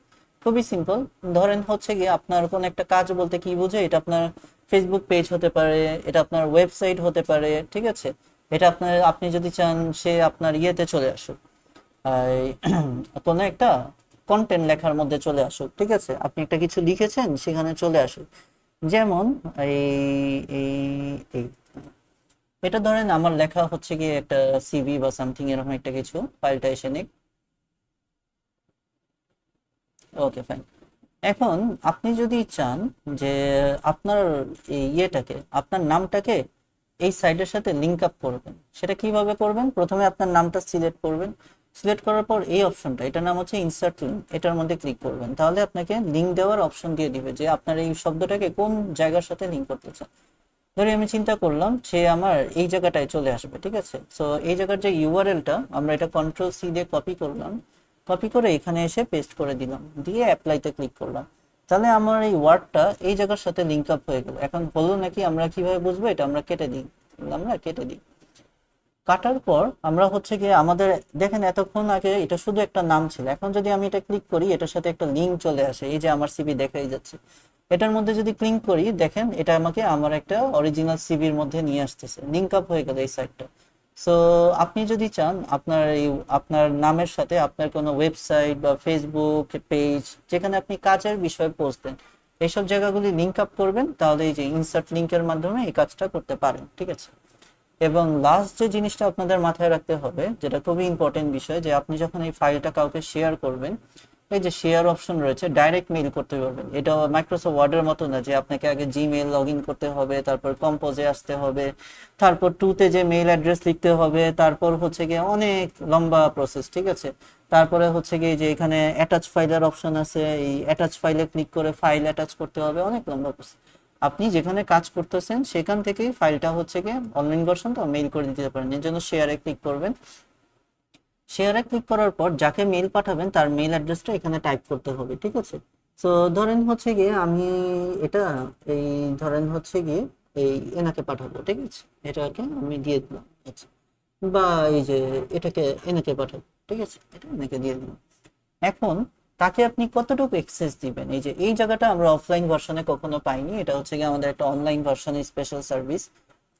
খুবই সিম্পল। ধরেন হচ্ছে গিয়ে আপনার কোন একটা কাজ বলতে কি বুঝে, এটা আপনার ফেসবুক পেজ হতে পারে, এটা আপনার ওয়েবসাইট হতে পারে, ঠিক আছে। এটা আপনার, আপনি যদি চান সে আপনার ইয়েতে চলে আসুক, কোনো একটা কন্টেন্ট লেখার মধ্যে চলে আসুক, ঠিক আছে, আপনি একটা কিছু লিখেছেন সেখানে চলে আসুক। যেমন এই এই এই এটা ধরেন আমার লেখা হচ্ছে কি একটা সিভি বা সামথিং এরকম একটা কিছু, ফাইলটা এসে নিক। Okay fine. এখন আপনি যদি চান যে আপনার এই ইয়েটাকে, আপনার নামটাকে এই সাইটের সাথে লিংক আপ করবেন, সেটা কিভাবে করবেন, প্রথমে আপনার নামটা সিলেক্ট করবেন। সিলেক্ট করার পর এই অপশনটা, এটার নাম হচ্ছে ইনসার্ট লিঙ্ক, এটার মধ্যে ক্লিক করবেন, তাহলে আপনাকে লিঙ্ক দেওয়ার অপশন দিয়ে দিবে যে আপনার এই শব্দটাকে কোন জায়গার সাথে লিঙ্ক করতে চান। ধরে আমি চিন্তা করলাম সে আমার এই জায়গাটায় চলে আসবে, ঠিক আছে। সো এই জায়গার যে ইউআরএলটা, আমরা এটা কন্ট্রোল সি দিয়ে কপি করলাম, কপি করে এখানে এসে পেস্ট করে দিলাম, দিয়ে অ্যাপ্লাইতে ক্লিক করলাম। তাহলে আমার এই ওয়ার্ডটা এই জায়গার সাথে লিঙ্ক আপ হয়ে গেল। এখন হলো নাকি আমরা কিভাবে বুঝবো, এটা আমরা কেটে দিই, আমরা কেটে দিই। কাটার পর আমরা হচ্ছে গিয়ে আমাদের, দেখেন এতক্ষণ আগে এটা শুধু একটা নাম ছিল, এখন যদি আমি এটা ক্লিক করি এটার সাথে একটা লিঙ্ক চলে আসে, এই যে আমার সিভি দেখাই যাচ্ছে, এটার মধ্যে যদি ক্লিক করি দেখেন এটা আমাকে আমার একটা অরিজিনাল সিভির মধ্যে নিয়ে আসতেছে, লিঙ্ক আপ হয়ে গেল এই সাইটটা। সো আপনি যদি চান আপনার এই আপনার নামের সাথে আপনার কোনো ওয়েবসাইট বা ফেসবুক পেজ যেখানে আপনি কাজের বিষয়ে পোস্ট দেন, এইসব জায়গাগুলি লিঙ্ক আপ করবেন, তাহলে এই যে ইনসার্ট লিঙ্কের মাধ্যমে এই কাজটা করতে পারেন, ঠিক আছে। এবং লাস্ট যে জিনিসটা আপনাদের মাথায় রাখতে হবে, যেটা খুবই ইম্পর্টেন্ট বিষয়, যে আপনি যখন এই ফাইলটা কাউকে শেয়ার করবেন, এই যে শেয়ার অপশন রয়েছে, ডাইরেক্ট মেইল করতে পারবেন। এটা মাইক্রোসফট ওয়ার্ডের মতো না যে আপনাকে আগে জিমেইল লগ ইন করতে হবে, তারপর কম্পোজে আসতে হবে, তারপর টুতে যে মেইল অ্যাড্রেস লিখতে হবে, তারপর হচ্ছে গিয়ে অনেক লম্বা প্রসেস, ঠিক আছে। তারপরে হচ্ছে গিয়ে যে এখানে অ্যাটাচ ফাইলের অপশন আছে, এই অ্যাটাচ ফাইলে ক্লিক করে ফাইল অ্যাটাচ করতে হবে, অনেক লম্বা প্রসেস। আপনি যেখানে কাজ করতেছেন সেখান থেকেই ফাইলটা হচ্ছে গিয়ে অনলাইন ভার্সন তো মেইল করে দিতে পারেন। এর জন্য শেয়ারে ক্লিক করবেন। শেয়ারে ক্লিক করার পর যাকে মেইল পাঠাবেন তার মেইল অ্যাড্রেসটা এখানে টাইপ করতে হবে, ঠিক আছে। সো ধরেন হচ্ছে গিয়ে আমি এটা, এই ধরেন হচ্ছে গিয়ে এই এনাকে পাঠাবো, ঠিক আছে, এটাকে আমি দিয়ে দিলাম, আচ্ছা। বা এই যে এটাকে এনাকে পাঠাবো, ঠিক আছে, এটা এনাকে দিয়ে দিলাম। এখন তাকে আপনি কতটুকু অ্যাক্সেস দিবেন, এই যে এই জায়গাটা আমরা অফলাইন ভার্সনে কখনো পাইনি, এটা হচ্ছে কি আমাদের একটা অনলাইন ভার্সনের স্পেশাল সার্ভিস।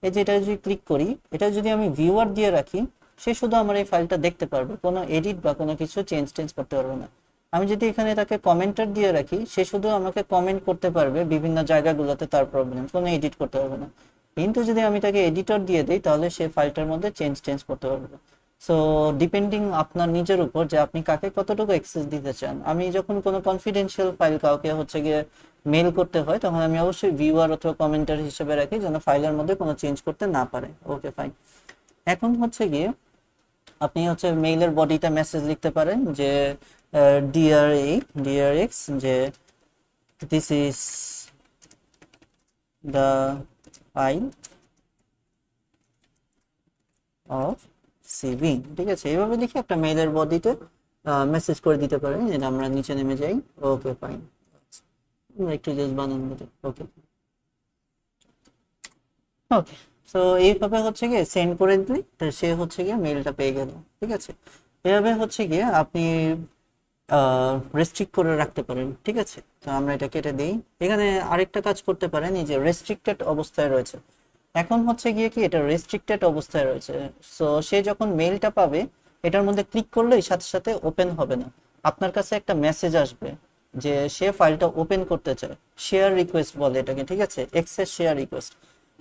এই যে এটা যদি ক্লিক করি, এটা যদি আমি ভিউয়ার দিয়ে রাখি, সে শুধু আমার এই ফাইলটা দেখতে পারবে, কোনো এডিট বা কোনো কিছু চেঞ্জ করতে পারবে না। আমি যদি এখানে তাকে কমেন্টার দিয়ে রাখি, সে শুধু আমাকে কমেন্ট করতে পারবে বিভিন্ন জায়গাগুলোতে, তার প্রবলেম, কোনো এডিট করতে পারবে না। কিন্তু যদি আমি তাকে এডিটর দিয়ে দিই, তাহলে সে ফাইলটার মধ্যে চেঞ্জ করতে পারবে। সো ডিপেন্ডিং আপনার নিজের উপর যে আপনি কাকে কতটুকু অ্যাক্সেস দিতে চান। আমি যখন কোনো কনফিডেন্সিয়াল ফাইল কাউকে হচ্ছে গিয়ে মেল করতে হয়, তখন আমি অবশ্যই ভিউয়ার অথবা কমেন্টার হিসেবে রাখি, যেন ফাইলের মধ্যে কোনো চেঞ্জ করতে না পারে। Okay fine. এখন হচ্ছে গিয়ে আপনি হচ্ছে মেইলের বডিতে মেসেজ লিখতে পারেন যে ডিয়ার এক্স, যে this is the file of CV, ঠিক আছে, এইভাবে লিখে একটা মেইলের বডিতে মেসেজ করে দিতে পারেন। এটা আমরা নিচে নেমে যাই। ওকে ফাইন, আমরা একটু জাস্ট বানান দিই। ওকে ওকে। সো এইভাবে হচ্ছে গিয়ে সেন্ড করে দিলে তো সে হচ্ছে গিয়ে মেইলটা পেয়ে গেল। ঠিক আছে, এভাবে হচ্ছে গিয়ে আপনি রেস্ট্রিক্ট করে রাখতে পারেন। ঠিক আছে, তো আমরা এটা কেটে দিই। এখানে আরেকটা কাজ করতে পারেন, এই যে রেস্ট্রিক্টেড অবস্থায় রয়েছে, এখন হচ্ছে গিয়ে কি এটা রেস্ট্রিক্টেড অবস্থায় রয়েছে। সো সে যখন মেইলটা পাবে, এটার মধ্যে ক্লিক করলেই সাথে সাথে ওপেন হবে না, আপনার কাছে একটা মেসেজ আসবে যে সে ফাইলটা ওপেন করতে চায়। শেয়ার রিকোয়েস্ট বলে এটাকে, ঠিক আছে, এক্সেস শেয়ার রিকোয়েস্ট।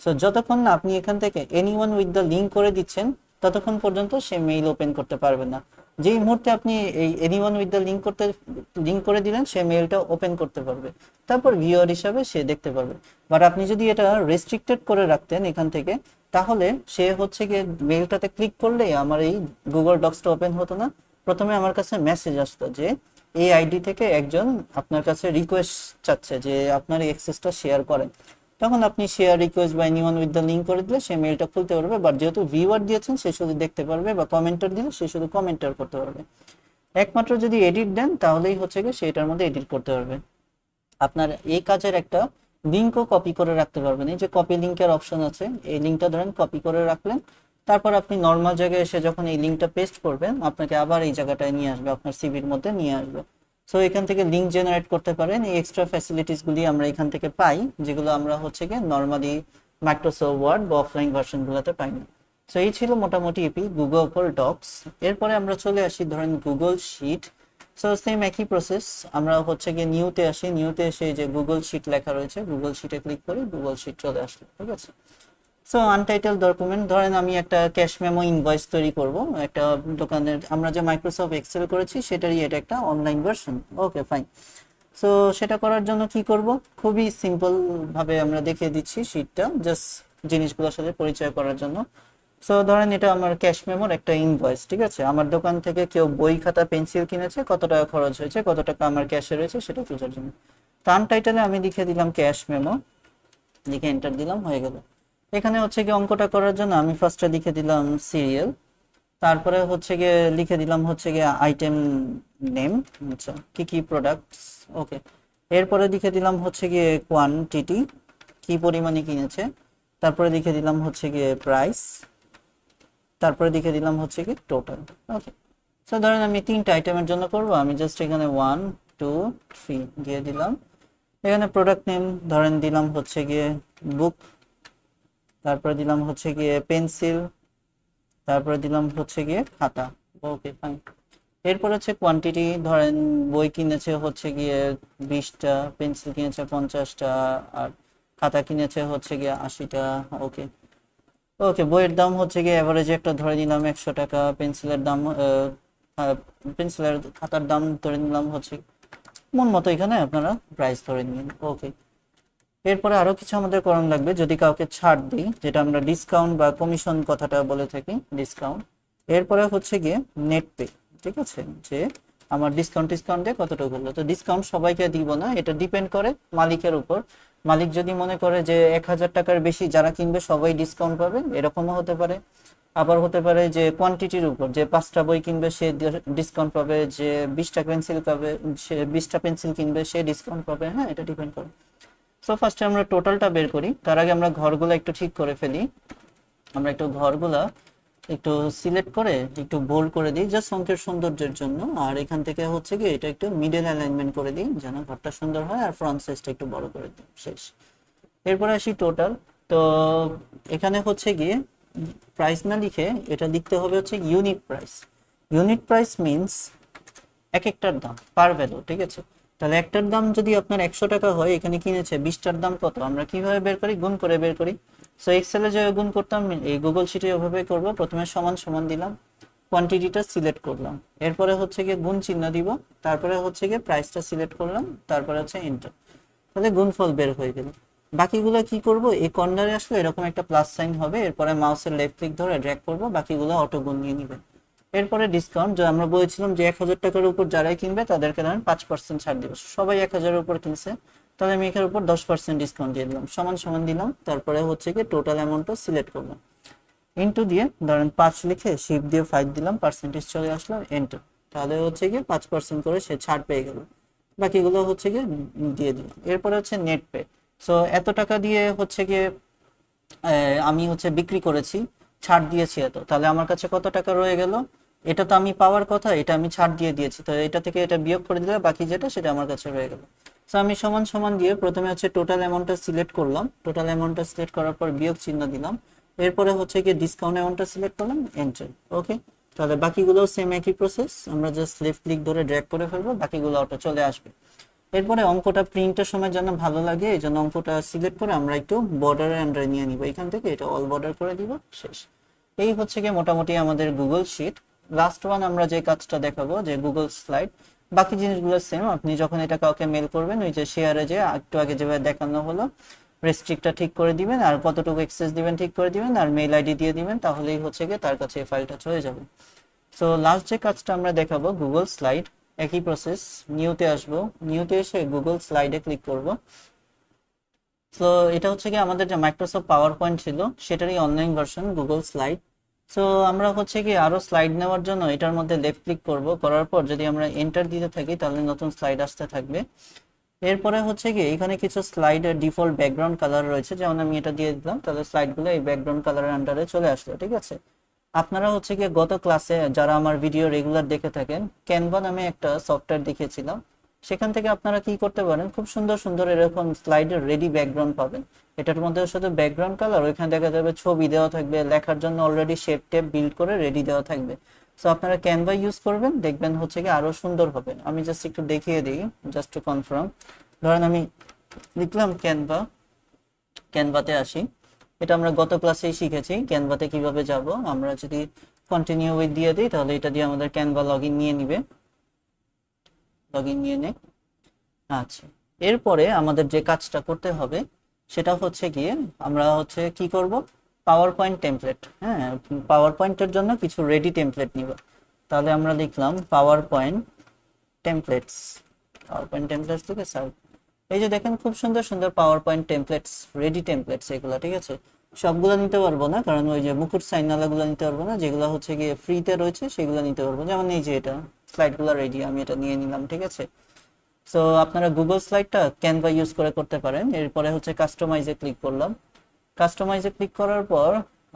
সো যতক্ষণ না আপনি এখান থেকে এনিওয়ান উইথ দ্য লিঙ্ক করে দিচ্ছেন, ততক্ষণ পর্যন্ত সে মেইল ওপেন করতে পারবে না। যেই মুহূর্তে আপনি এই এনিওয়ান উইথ দ্য লিঙ্ক করে দিলেন, সে মেইলটা ওপেন করতে পারবে, তারপর ভিউয়ার হিসাবে সে দেখতে পারবে। বাট আপনি যদি এটা রেস্ট্রিক্টেড করে রাখতেন এখান থেকে, তাহলে সে হচ্ছে গিয়ে মেইলটাতে ক্লিক করলেই আমার এই গুগল ডক্সটা ওপেন হতো না। প্রথমে আমার কাছে মেসেজ আসতো যে এই আইডি থেকে একজন আপনার কাছে রিকোয়েস্ট চাচ্ছে যে আপনার এই অ্যাক্সেসটা শেয়ার করেন। তখন আপনি শেয়ার রিকোয়েস্ট বা এনিওয়ান উইথ দ্য লিঙ্ক করে দিলে সে মেইলটা খুলতে পারবে। বাট যেহেতু ভিউয়ার দিয়েছেন, সে শুধু দেখতে পারবে, বা কমেন্টার দিলে সে শুধু কমেন্টার করতে পারবে। একমাত্র যদি এডিট দেন, তাহলেই হচ্ছে গিয়ে সেটার মধ্যে এডিট করতে পারবে। আপনার এই কাজের একটা লিঙ্কও কপি করে রাখতে পারবেন। এই যে কপি লিঙ্কের অপশন আছে, এই লিঙ্কটা ধরেন কপি করে রাখলেন, তারপর আপনি নর্মাল জায়গায় এসে যখন এই লিঙ্কটা পেস্ট করবেন, আপনাকে আবার এই জায়গাটায় নিয়ে আসবে, আপনার সিভির মধ্যে নিয়ে আসবে। সো এখান থেকে লিঙ্ক জেনারেট করতে পারেন। এই এক্সট্রা ফ্যাসিলিটিস গুলি আমরা এখান থেকে পাই, যেগুলো আমরা হচ্ছে গিয়ে নর্মালি মাইক্রোসফট ওয়ার্ড বা অফলাইন ভার্সন গুলোতে পাই না। সো এই ছিল মোটামুটি এপি গুগল ডক্স। এরপরে আমরা চলে আসি ধরেন গুগল শিট। সো সেম একই প্রসেস, আমরা হচ্ছে গিয়ে নিউতে আসি, নিউতে এসে যে গুগল শিট লেখা রয়েছে, গুগল শিটে ক্লিক করি, গুগল শিট চলে আসলো। ঠিক আছে, সো আনটাইটেল ডকুমেন্ট, ধরেন আমি একটা ক্যাশ মেমো ইনভয়েস তৈরি করব একটা দোকানের, আমরা যে মাইক্রোসফট এক্সেল করেছি সেটারই এটা একটা online version. Okay fine. So সেটা করার জন্য কি করব, খুবই সিম্পল ভাবে আমরা দেখিয়ে দিচ্ছি শিটটা, জাস্ট জিনিসগুলোর সাথে পরিচয় করার জন্য। সো ধরেন এটা আমার ক্যাশ মেমোর একটা ইনভয়েস। ঠিক আছে, আমার দোকান থেকে কেউ বই খাতা পেন্সিল কিনেছে, কত টাকা খরচ হয়েছে, কত টাকা আমার ক্যাশে রয়েছে সেটা বোঝার জন্য। টার্ম টাইটেলে আমি লিখে দিলাম ক্যাশ মেমো, লিখে এন্টার দিলাম, হয়ে গেল। এখানে হচ্ছে কি অঙ্কটা করার জন্য আমি ফার্স্টে লিখে দিলাম সিরিয়াল, তারপরে হচ্ছে গিয়ে লিখে দিলাম হচ্ছে গিয়ে আইটেম নেম, আচ্ছা কি কি প্রোডাক্টস। ওকে, এরপরে লিখে দিলাম হচ্ছে গিয়ে কোয়ান্টিটি, কি পরিমাণে কিনেছে, তারপরে লিখে দিলাম হচ্ছে গিয়ে প্রাইস, তারপরে লিখে দিলাম হচ্ছে কি টোটাল। ওকে, সো ধরেন আমি তিনটা আইটেমের জন্য করব, আমি জাস্ট এখানে 1 2 3 দিয়ে দিলাম। এখানে প্রোডাক্ট নেম ধরেন দিলাম হচ্ছে গিয়ে বুক, তারপরে দিলাম হচ্ছে গিয়ে পেন্সিল, তারপরে দিলাম হচ্ছে গিয়ে খাতা। Okay fine. এরপর হচ্ছে কোয়ান্টিটি, ধরেন বই কিনেছে হচ্ছে গিয়ে 20টা, পেন্সিল কিনেছে 50টা, আর খাতা কিনেছে হচ্ছে গিয়ে 80টা। ওকে, ওকে, বইয়ের দাম হচ্ছে গিয়ে এভারেজ একটা ধরে নিলাম 100 টাকা, পেন্সিলের দাম পেন্সিলের খাতার দাম ধরে নিলাম হচ্ছে মন মতো, এখানে আপনারা প্রাইস ধরে নিন। ওকে, এরপরে আরো কিছু আমাদের করণ লাগবে, যদি কাউকে ছাড় দিই, যেটা আমরা ডিসকাউন্ট বা কমিশন কথাটা বলে থাকি, ডিসকাউন্ট। এরপরে হচ্ছে গিয়ে নেট পে। ঠিক আছে, যে আমার ডিসকাউন্ট দিয়ে কতটুকু হলো। তো ডিসকাউন্ট সবাইকে দিব না, এটা ডিপেন্ড করে মালিকের উপর। মালিক যদি মনে করে যে 1000 টাকার বেশি যারা কিনবে সবাই ডিসকাউন্ট পাবে, এরকমও হতে পারে। আবার হতে পারে যে কোয়ান্টিটির উপর, যে 5টা বই কিনবে সে ডিসকাউন্ট পাবে, যে 20টা পেন্সিল পাবে, সে 20টা পেন্সিল কিনবে সে ডিসকাউন্ট পাবে। হ্যাঁ, এটা ডিপেন্ড করে। সো ফার্স্টে আমরা টোটালটা বের করি, তার আগে আমরা ঘরগুলো একটু ঠিক করে ফেলি। আমরা একটু ঘরগুলা একটু সিলেক্ট করে একটু বোল্ড করে দিই, জাস্ট অঙ্কের সৌন্দর্যের জন্য। আর এখান থেকে হচ্ছে কি এটা একটু মিডল অ্যালাইনমেন্ট করে দিই, যেন ঘরটা সুন্দর হয়, আর ফ্রন্ট সাইজটা একটু বড় করে দিই, শেষ। এরপরে আসি টোটাল। তো এখানে হচ্ছে গিয়ে প্রাইস না লিখে এটা লিখতে হবে হচ্ছে unit price. Unit price means এক একটার দাম, পার ভ্যালু। ঠিক আছে, তাহলে একটার দাম যদি আপনার 100 টাকা হয়, এখানে কিনেছে 20টার দাম কত, আমরা কিভাবে বের করি, গুণ করে বের করি। সো এক্সেলে যে গুণ করতাম, এই গুগল শিটে ওভাবে করব। প্রথমে সমান সমান দিলাম, কোয়ান্টিটিটা সিলেক্ট করলাম, এরপরে হচ্ছে গিয়ে গুণ চিহ্ন দিব, তারপরে হচ্ছে গিয়ে প্রাইসটা সিলেক্ট করলাম, তারপরে হচ্ছে এন্টার। তাহলে গুণফল বের হয়ে গেল। বাকিগুলো কি করব, এই কর্নারে আসলে এরকম একটা প্লাস সাইন হবে, এরপরে মাউসের লেফট ক্লিক ধরে ড্র্যাগ করব, বাকিগুলো অটো গুণ নিয়ে নিবে। এরপরে ডিসকাউন্ট, যে আমরা বলেছিলাম যে 1000 টাকার উপর যারাই কিনবে তাদেরকে ধরেন 5% ছাড় দিব, সবাই 1000-এর উপর কিনছে, তাহলে আমি এখানের উপর 10% ডিসকাউন্ট দিয়ে দিলাম, সমান সমান দিলাম, তারপরে হচ্ছে কি টোটাল অ্যামাউন্টটা সিলেক্ট করলাম, ইনটু দিয়ে ধরেন 5 লিখে শিফট দিয়ে 5 দিলাম, পার্সেন্টেজ চলে আসলো, এন্টার। তাহলে হচ্ছে গিয়ে 5% করে সে ছাড় পেয়ে গেল। বাকিগুলো হচ্ছে গিয়ে দিয়ে দিলাম। এরপরে হচ্ছে নেট পে। সো এত টাকা দিয়ে হচ্ছে গিয়ে আমি হচ্ছে বিক্রি করেছি, ছাড় দিয়েছি এত, তাহলে আমার কাছে কত টাকা রয়ে গেল? এটা তো আমি পাওয়ার কথা, এটা আমি ছাড় দিয়ে দিয়েছি, তো এটা থেকে এটা বিয়োগ করে দিলে বাকি যেটা সেটা আমার কাছে রয়ে গেল। তো আমি সমান সমান দিয়ে প্রথমে হচ্ছে টোটাল অ্যামাউন্টটা সিলেক্ট করলাম, টোটাল অ্যামাউন্টটা সিলেক্ট করার পর বিয়োগ চিহ্ন দিলাম, এরপরে হচ্ছে কি ডিসকাউন্ট অ্যামাউন্টটা সিলেক্ট করলাম, এন্টার। ওকে, তাহলে বাকিগুলো সেম একই প্রসেস, আমরা জাস্ট লেফট ক্লিক ধরে ড্র্যাগ করে ফেলবো, বাকিগুলো অটো চলে আসবে। এরপরে অঙ্কটা প্রিন্টের সময় যেন ভালো লাগে এই জন্য অঙ্কটা সিলেক্ট করে আমরা একটু বর্ডারের আন্ডারে নিয়ে নিব, এখান থেকে এটা অল বর্ডার করে দিব, শেষ। এই হচ্ছে গিয়ে মোটামুটি আমাদের গুগল শিট। লাস্ট ওয়ান আমরা যে কাজটা দেখাবো যে গুগল স্লাইড, বাকি জিনিসগুলো সেম। আপনি যখন এটা কাউকে মেল করবেন ওই যে শেয়ারে যে একটু আগে যেভাবে দেখানো হলো, রেস্ট্রিক্টটা ঠিক করে দিবেন আর কতটুকু অ্যাক্সেস দিবেন ঠিক করে দিবেন আর মেইল আইডি দিয়ে দিবেন, তাহলেই হচ্ছে গিয়ে তার কাছে এই ফাইলটা চলে যাবে। সো লাস্ট যে কাজটা আমরা দেখাবো গুগল স্লাইড, একই প্রসেস, নিউতে আসবো, নিউতে এসে গুগল স্লাইডে ক্লিক করব। সো এটা হচ্ছে কি আমাদের যে মাইক্রোসফট পাওয়ার পয়েন্ট ছিল সেটারই online version Google slide. So আমরা হচ্ছে কি আরো স্লাইড নেওয়ার জন্য এটার মধ্যে লেফট ক্লিক করব, করার পর যদি আমরা এন্টার দিতে থাকি তাহলে নতুন স্লাইড আসতে থাকবে। এরপরে হচ্ছে কি এখানে কিছু স্লাইডের ডিফল্ট ব্যাকগ্রাউন্ড কালার রয়েছে, যেমন আমি এটা দিয়ে দিলাম, তাহলে স্লাইডগুলো এই ব্যাকগ্রাউন্ড কালারের আন্ডারে চলে আসলো, ঠিক আছে। আপনারা হচ্ছে কি গত ক্লাসে যারা আমার ভিডিও রেগুলার দেখে থাকেন, ক্যানভা নামে একটা সফটওয়্যার দেখিয়েছিলাম, সেখান থেকে আপনারা কি করতে পারেন, খুব সুন্দর সুন্দর এরকম স্লাইডের রেডি ব্যাকগ্রাউন্ড পাবেন। এটার মধ্যে শুধু ব্যাকগ্রাউন্ড কালার, ওইখানে দেখা যাবে ছবি দেওয়া থাকবে, লেখার জন্য অলরেডি শেপ টেপ বিল্ড করে রেডি দেওয়া থাকবে। সো আপনারা ক্যানভা ইউজ করবেন, দেখবেন হচ্ছে কি আরো সুন্দর হবে। আমি জাস্ট একটু দেখিয়ে দিই, জাস্ট টু কনফার্ম। ধরেন আমি লিখলাম ক্যানভা, ক্যানভাতে আসি, এটা আমরা গত ক্লাসেই শিখেছি ক্যানভাতে কিভাবে যাব। আমরা যদি কন্টিনিউ উইথ দিয়ে দিই তাহলে এটা দিয়ে আমাদের ক্যানভা লগইন নিয়ে নিবে, লগইন নিয়ে নে। আচ্ছা, এরপরে আমাদের যে কাজটা করতে হবে সেটা হচ্ছে গিয়ে আমরা হচ্ছে কি করব, পাওয়ার পয়েন্ট টেমপ্লেট। হ্যাঁ, পাওয়ার পয়েন্টের জন্য কিছু রেডি টেমপ্লেট নিব। তাহলে আমরা লিখলাম power point templates, power point templates থেকে সার্চ। এই যে দেখেন খুব সুন্দর সুন্দর power point templates, ready templates এগুলো, ঠিক আছে। সবগুলো নিতে পারবো না, কারণ ওই যে মুকুট সাইনালাগুলো নিতে পারবো না, যেগুলো হচ্ছে গিয়ে ফ্রিতে রয়েছে সেগুলো নিতে পারবো। যেমন এই যে এটা স্লাইডগুলো রেডি, আমি এটা নিয়ে নিলাম, ঠিক আছে। সো আপনারা গুগল স্লাইডটা ক্যানভা ইউজ করে করতে পারেন। এরপরে হচ্ছে কাস্টমাইজে ক্লিক করলাম, কাস্টমাইজে ক্লিক করার পর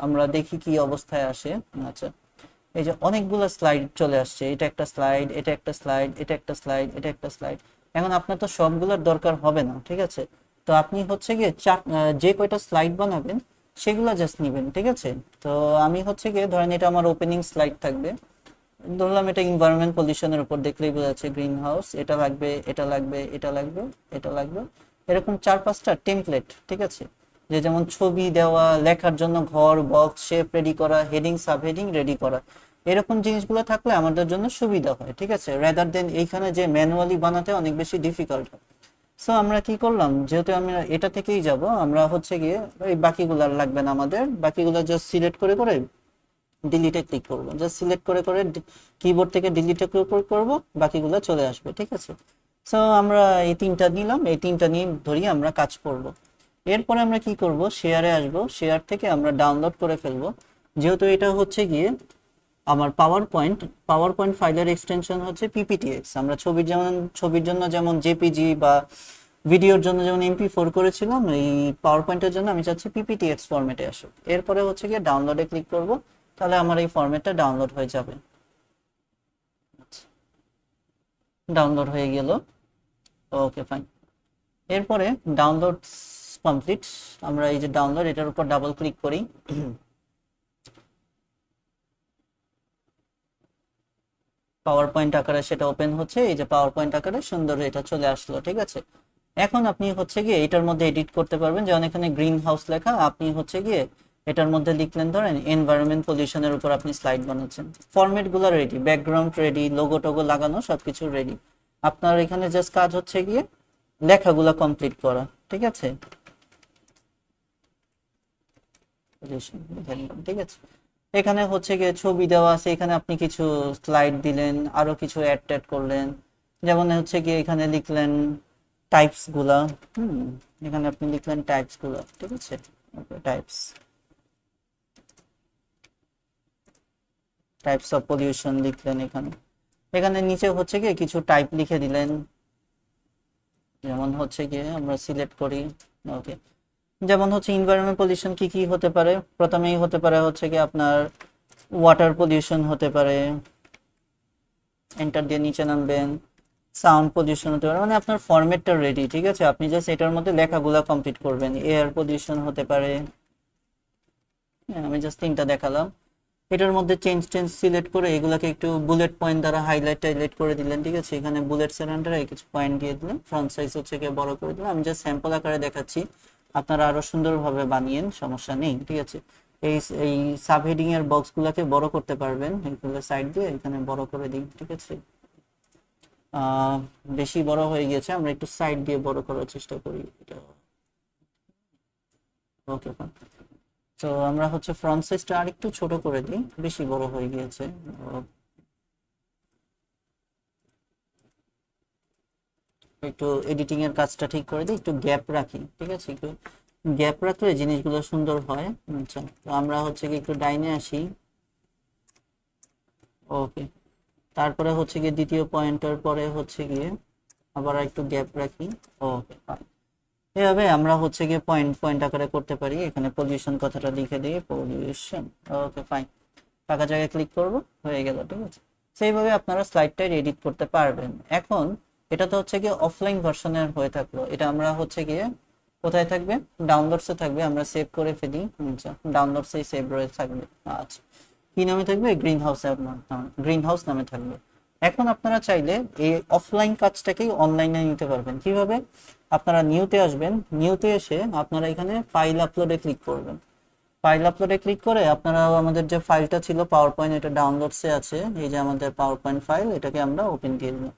আমরা দেখি কি অবস্থায় আসে। আচ্ছা, এই যে অনেকগুলো স্লাইড চলে আসছে, এটা একটা স্লাইড, এটা একটা স্লাইড, এটা একটা স্লাইড, এটা একটা স্লাইড। এখন আপনার তো সবগুলোর দরকার হবে না, ঠিক আছে। তো আপনি হচ্ছে গিয়ে যে কয়টা স্লাইড বানাবেন সেগুলো জাস্ট নিবেন, ঠিক আছে। তো আমি হচ্ছে গিয়ে ধরেন এটা আমার ওপেনিং স্লাইড থাকবে, ধরলাম এটা এনভায়রনমেন্ট পলিউশনের উপর, দেখলেই বোঝা যাচ্ছে গ্রিন হাউস, এটা লাগবে, এটা লাগবে, এটা লাগবে, এটা লাগবে, এরকম 4-5টা টেমপ্লেট, ঠিক আছে। যে যেমন ছবি দেওয়া, লেখার জন্য ঘর, বক্স, শেপ রেডি করা, হেডিং সাব হেডিং রেডি করা, এরকম জিনিসগুলো থাকলে আমাদের জন্য সুবিধা হয়, ঠিক আছে, রাদার দেন এইখানে যে ম্যানুয়ালি বানাতে অনেক বেশি ডিফিকাল্ট হয়। সো আমরা কি করলাম, যেহেতু আমরা এটা থেকেই যাব, আমরা হচ্ছে গিয়ে এই বাকিগুলো আর লাগবে না আমাদের, বাকিগুলো জাস্ট সিলেক্ট করে করে ডিলিটে ক্লিক করব, জাস্ট সিলেক্ট করে করে কিবোর্ড থেকে ডিলিটে ক্লিক করব, বাকিগুলো চলে আসবে, ঠিক আছে। সো আমরা এই তিনটা নিলাম, এই তিনটা নিয়ে ধরি আমরা কাজ করব। এরপরে আমরা কি করব, শেয়ারে আসব, শেয়ার থেকে আমরা ডাউনলোড করে ফেলবো। যেহেতু এটা হচ্ছে গিয়ে আমার পাওয়ার পয়েন্ট ফাইলের এক্সটেনশন হচ্ছে পিপিটিএক্স। আমরা ছবির জন্য যেমন জেপিজি বা ভিডিওর জন্য যেমন MP4 করেছিলাম, এই পাওয়ার পয়েন্টের জন্য আমি চাচ্ছি পিপিটিএক্স ফরম্যাটে আসুক। এরপরে হচ্ছে গিয়ে ডাউনলোডে ক্লিক করব, তাহলে আমার এই ফরম্যাটটা ডাউনলোড হয়ে যাবে। ডাউনলোড হয়ে গেল, ওকে ফাইন। এরপরে ডাউনলোড কমপ্লিট, আমরা এই যে ডাউনলোড, এটার উপর ডাবল ক্লিক করি, পাওয়ার পয়েন্ট আকারে সেটা ওপেন হচ্ছে, এই যে পাওয়ার পয়েন্ট আকারে সুন্দর এটা চলে আসলো, ঠিক আছে। এখন আপনি হচ্ছে গিয়ে এটার মধ্যে এডিট করতে পারবেন, যেমন এখানে গ্রিন হাউস লেখা, আপনি হচ্ছে গিয়ে এটার মধ্যে লিখলেন, ধরেন এনভায়রনমেন্ট পলিউশনের উপর আপনি স্লাইড বানাচ্ছেন, ফরম্যাট গুলো ready, background ready, logo Togo লাগানো সবকিছু রেডি। আপনার এখানে জাস্ট কাজ হচ্ছে গিয়ে লেখাগুলো কমপ্লিট করা, ঠিক আছে, ঠিক আছে। এখানে হচ্ছে গিয়ে ছবি দেওয়া আছে, এখানে আপনি কিছু স্লাইড দিলেন, আরো কিছু অ্যাড ট্যাড করলেন, যেমন হচ্ছে গিয়ে এখানে লিখলেন টাইপস গুলা, এখানে আপনি লিখলেন টাইপস গুলা, ঠিক আছে, টাইপস, টাইপস অফ পলিউশন লিখলেন এখানে। এখানে নিচে হচ্ছে গিয়ে কিছু টাইপ লিখে দিলেন, যেমন হচ্ছে গিয়ে আমরা সিলেক্ট করি, ওকে, যেমন হচ্ছে এনভায়রনমেন্ট পলিউশন কি কি হতে পারে, প্রথমেই হতে পারে হচ্ছে কি আপনার ওয়াটার পলিউশন হতে পারে, এন্টার দিয়ে নিচে নামবেন। সাউন্ড পলিউশন হতে পারে, মানে আপনার ফরম্যাটটা রেডি, ঠিক আছে, আপনি জাস্ট এটার মধ্যে লেখাগুলো কমপ্লিট করবেন। এয়ার পলিউশন হতে পারে, আমি জাস্ট তিনটা দেখালাম। এটার মধ্যে চেঞ্জ টেঞ্জ সিলেক্ট করে এগুলাকে একটু বুলেট পয়েন্ট দ্বারা হাইলাইট টাইলাইট করে দিলেন, ঠিক আছে, এখানে বুলেটস এর আন্ডারে কিছু পয়েন্ট দিয়ে দিলেন, ফ্রন্ট সাইজ হচ্ছে গিয়ে বড় করে দিলাম। আমি জাস্ট স্যাম্পল আকারে দেখাচ্ছি, আপনারা আরো সুন্দরভাবে বানিয়েন, সমস্যা নেই, ঠিক আছে। এই এই সাব হেডিং এর বক্সগুলোকে বড় করতে পারবেন, এগুলো সাইড দিয়ে এখানে বড় করে দিন, ঠিক আছে। বেশি বড় হয়ে গেছে, আমরা একটু সাইড দিয়ে বড় করার চেষ্টা করি এটা। ওকে, তো আমরা হচ্ছে ফ্রন্ট সাইজটা আরেকটু ছোট করে দিই, বেশি বড় হয়ে গিয়েছে। একটু এডিটিং এর কাজটা ঠিক করে দিই, একটু গ্যাপ রাখি, ঠিক আছে, একটু গ্যাপ রাখলে জিনিসগুলো সুন্দর হয়। আচ্ছা, তো আমরা হচ্ছে কি একটু ডাইনে আসি। ওকে, তারপরে হচ্ছে গিয়ে দ্বিতীয় পয়েন্টার পরে হচ্ছে গিয়ে আবার একটু গ্যাপ রাখি। ওকে, এভাবে আমরা হচ্ছে গিয়ে পয়েন্ট পয়েন্ট আকারে করতে পারি। এখানে পলিউশন কথাটা লিখে দিই, পলিউশন। ওকে, ফাইন, ফাঁকা জায়গায় ক্লিক করব, হয়ে গেল, ঠিক আছে। সেইভাবে আপনারা স্লাইডটা এডিট করতে পারবেন। এখন এটা তো হচ্ছে গিয়ে অফলাইন ভার্সনের হয়ে থাকলো, এটা আমরা হচ্ছে গিয়ে কোথায় থাকবে, ডাউনলোডসে থাকবে, আমরা সেভ করে ফেলি। আচ্ছা, ডাউনলোডসেই সেভ রয়ে থাকবে। আচ্ছা, কি নামে থাকবে, গ্রিন হাউস, গ্রিন হাউস নামে থাকবে। এখন আপনারা চাইলে এই অফলাইন কাজটাকেই অনলাইনে নিতে পারবেন। কিভাবে, আপনারা নিউতে আসবেন, নিউতে এসে আপনারা এখানে ফাইল আপলোডে ক্লিক করবেন। ফাইল আপলোডে ক্লিক করে আপনারা আমাদের যে ফাইলটা ছিল পাওয়ার পয়েন্ট, এটা ডাউনলোডসে আছে, এই যে আমাদের পাওয়ার পয়েন্ট ফাইল, এটাকে আমরা ওপেন দিয়ে দিলাম।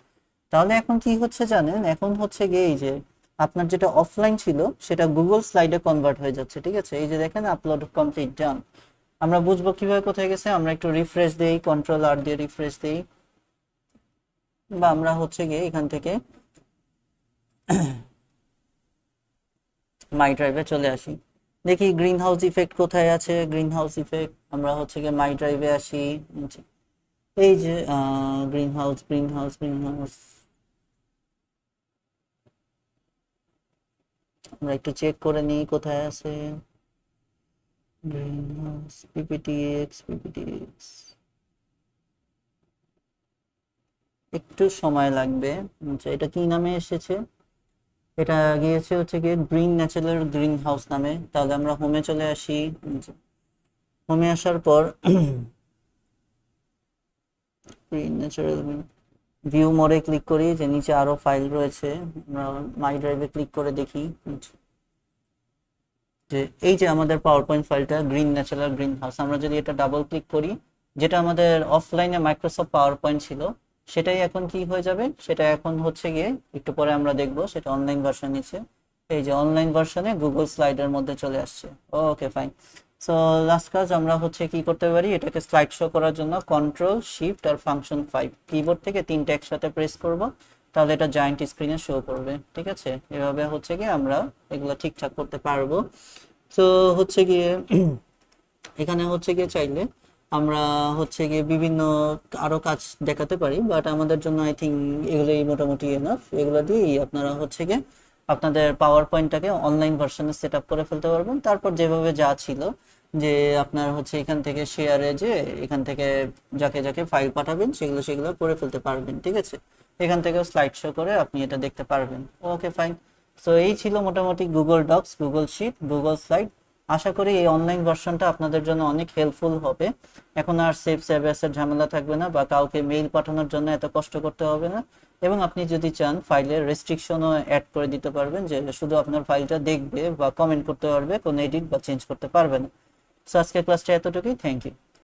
তাহলে এখন কি হচ্ছে জানেন, এখন হচ্ছে গিয়ে এই যে আপনার যেটা অফলাইন ছিল সেটা গুগল স্লাইডে কনভার্ট হয়ে যাচ্ছে, ঠিক আছে। এই যে দেখেন আপলোড কমপ্লিট ডান। আমরা বুঝবো কিভাবে কোথায় গেছে, আমরা একটু রিফ্রেশ দেই, কন্ট্রোল আর দিয়ে রিফ্রেশ দেই, বা আমরা হচ্ছে গিয়ে এখান থেকে মাই ড্রাইভে চলে আসি, দেখি গ্রিন হাউস ইফেক্ট কোথায় আছে। গ্রিন হাউস ইফেক্ট আমরা হচ্ছে গিয়ে মাই ড্রাইভে আসি। আচ্ছা, এই যে green house, green house, green house, আমরা একটু চেক করে নিই কোথায় আছে গ্রিন হাউস। পিপিটিএক্স, পিপিটিএক্স, একটু সময় লাগবে। আচ্ছা, এটা কি নামে এসেছে, এটা গিয়েছে হচ্ছে গিয়ে গ্রিন ন্যাচারাল গ্রিন হাউস নামে। তাহলে আমরা হোমে চলে আসি। হোমে আসার পর গ্রিন ন্যাচারাল ভিউ মোডে ক্লিক করি, যে নিচে আরো ফাইল রয়েছে, আমরা মাই ড্রাইভে ক্লিক করে দেখি যে এই যে আমাদের পাওয়ার পয়েন্ট ফাইলটা গ্রিন ন্যাচারাল গ্রিন হাউস। আমরা যদি এটা ডাবল ক্লিক করি, যেটা আমাদের অফলাইনে মাইক্রোসফট পাওয়ার পয়েন্ট ছিল সেটাই এখন কি হয়ে যাবে, সেটা এখন হচ্ছে গিয়ে একটু পরে আমরা দেখবো সেটা অনলাইন ভার্সন নিচ্ছে। এই যে অনলাইন ভার্সনে গুগল স্লাইডের মধ্যে চলে আসছে। ওকে, ফাইন। সো লাস্ট কাজ আমরা হচ্ছে কি করতে পারি, এটাকে স্লাইড শো করার জন্য কন্ট্রোল শিফট আর ফাংশন 5 কিবোর্ড থেকে তিনটা একসাথে প্রেস করব, তাহলে এটা জায়ান্ট স্ক্রিনে শো করবে, ঠিক আছে। এভাবে হচ্ছে গিয়ে আমরা এগুলো ঠিকঠাক করতে পারবো। তো হচ্ছে গিয়ে এখানে হচ্ছে গিয়ে চাইলে আমরা হচ্ছে গিয়ে বিভিন্ন আরো কাজ দেখাতে পারি, বাট আমাদের জন্য আই থিঙ্ক এগুলোই মোটামুটি এনাফ। এগুলো দিয়েই আপনারা হচ্ছে গিয়ে আপনাদের পাওয়ার পয়েন্টটাকে অনলাইন ভার্সনে সেট আপ করে ফেলতে পারবেন। তারপর যেভাবে যা ছিল, যে আপনার হচ্ছে এখান থেকে শেয়ারে, যে এখান থেকে যাকে যাকে ফাইল পাঠাবেন সেগুলো সেগুলো করে ফেলতে পারবেন, ঠিক আছে। এখান থেকেও স্লাইড শো করে আপনি এটা দেখতে পারবেন। ওকে, ফাইন। সো এই ছিল মোটামুটি Google Docs, Google Sheet, Google Slide. আশা করি এই অনলাইন ভার্সনটা আপনাদের জন্য অনেক হেল্পফুল হবে। এখন আর সেভ সেভেসের ঝামেলা থাকবে না, বা কাউকে মেইল পাঠানোর জন্য এত কষ্ট করতে হবে না। এবং আপনি যদি চান ফাইলের রেস্ট্রিকশনও অ্যাড করে দিতে পারবেন, যে শুধু আপনার ফাইলটা দেখবে বা কমেন্ট করতে পারবে, কোনো এডিট বা চেঞ্জ করতে পারবে না। সো আজকের ক্লাসটা এতটুকুই, থ্যাংক ইউ।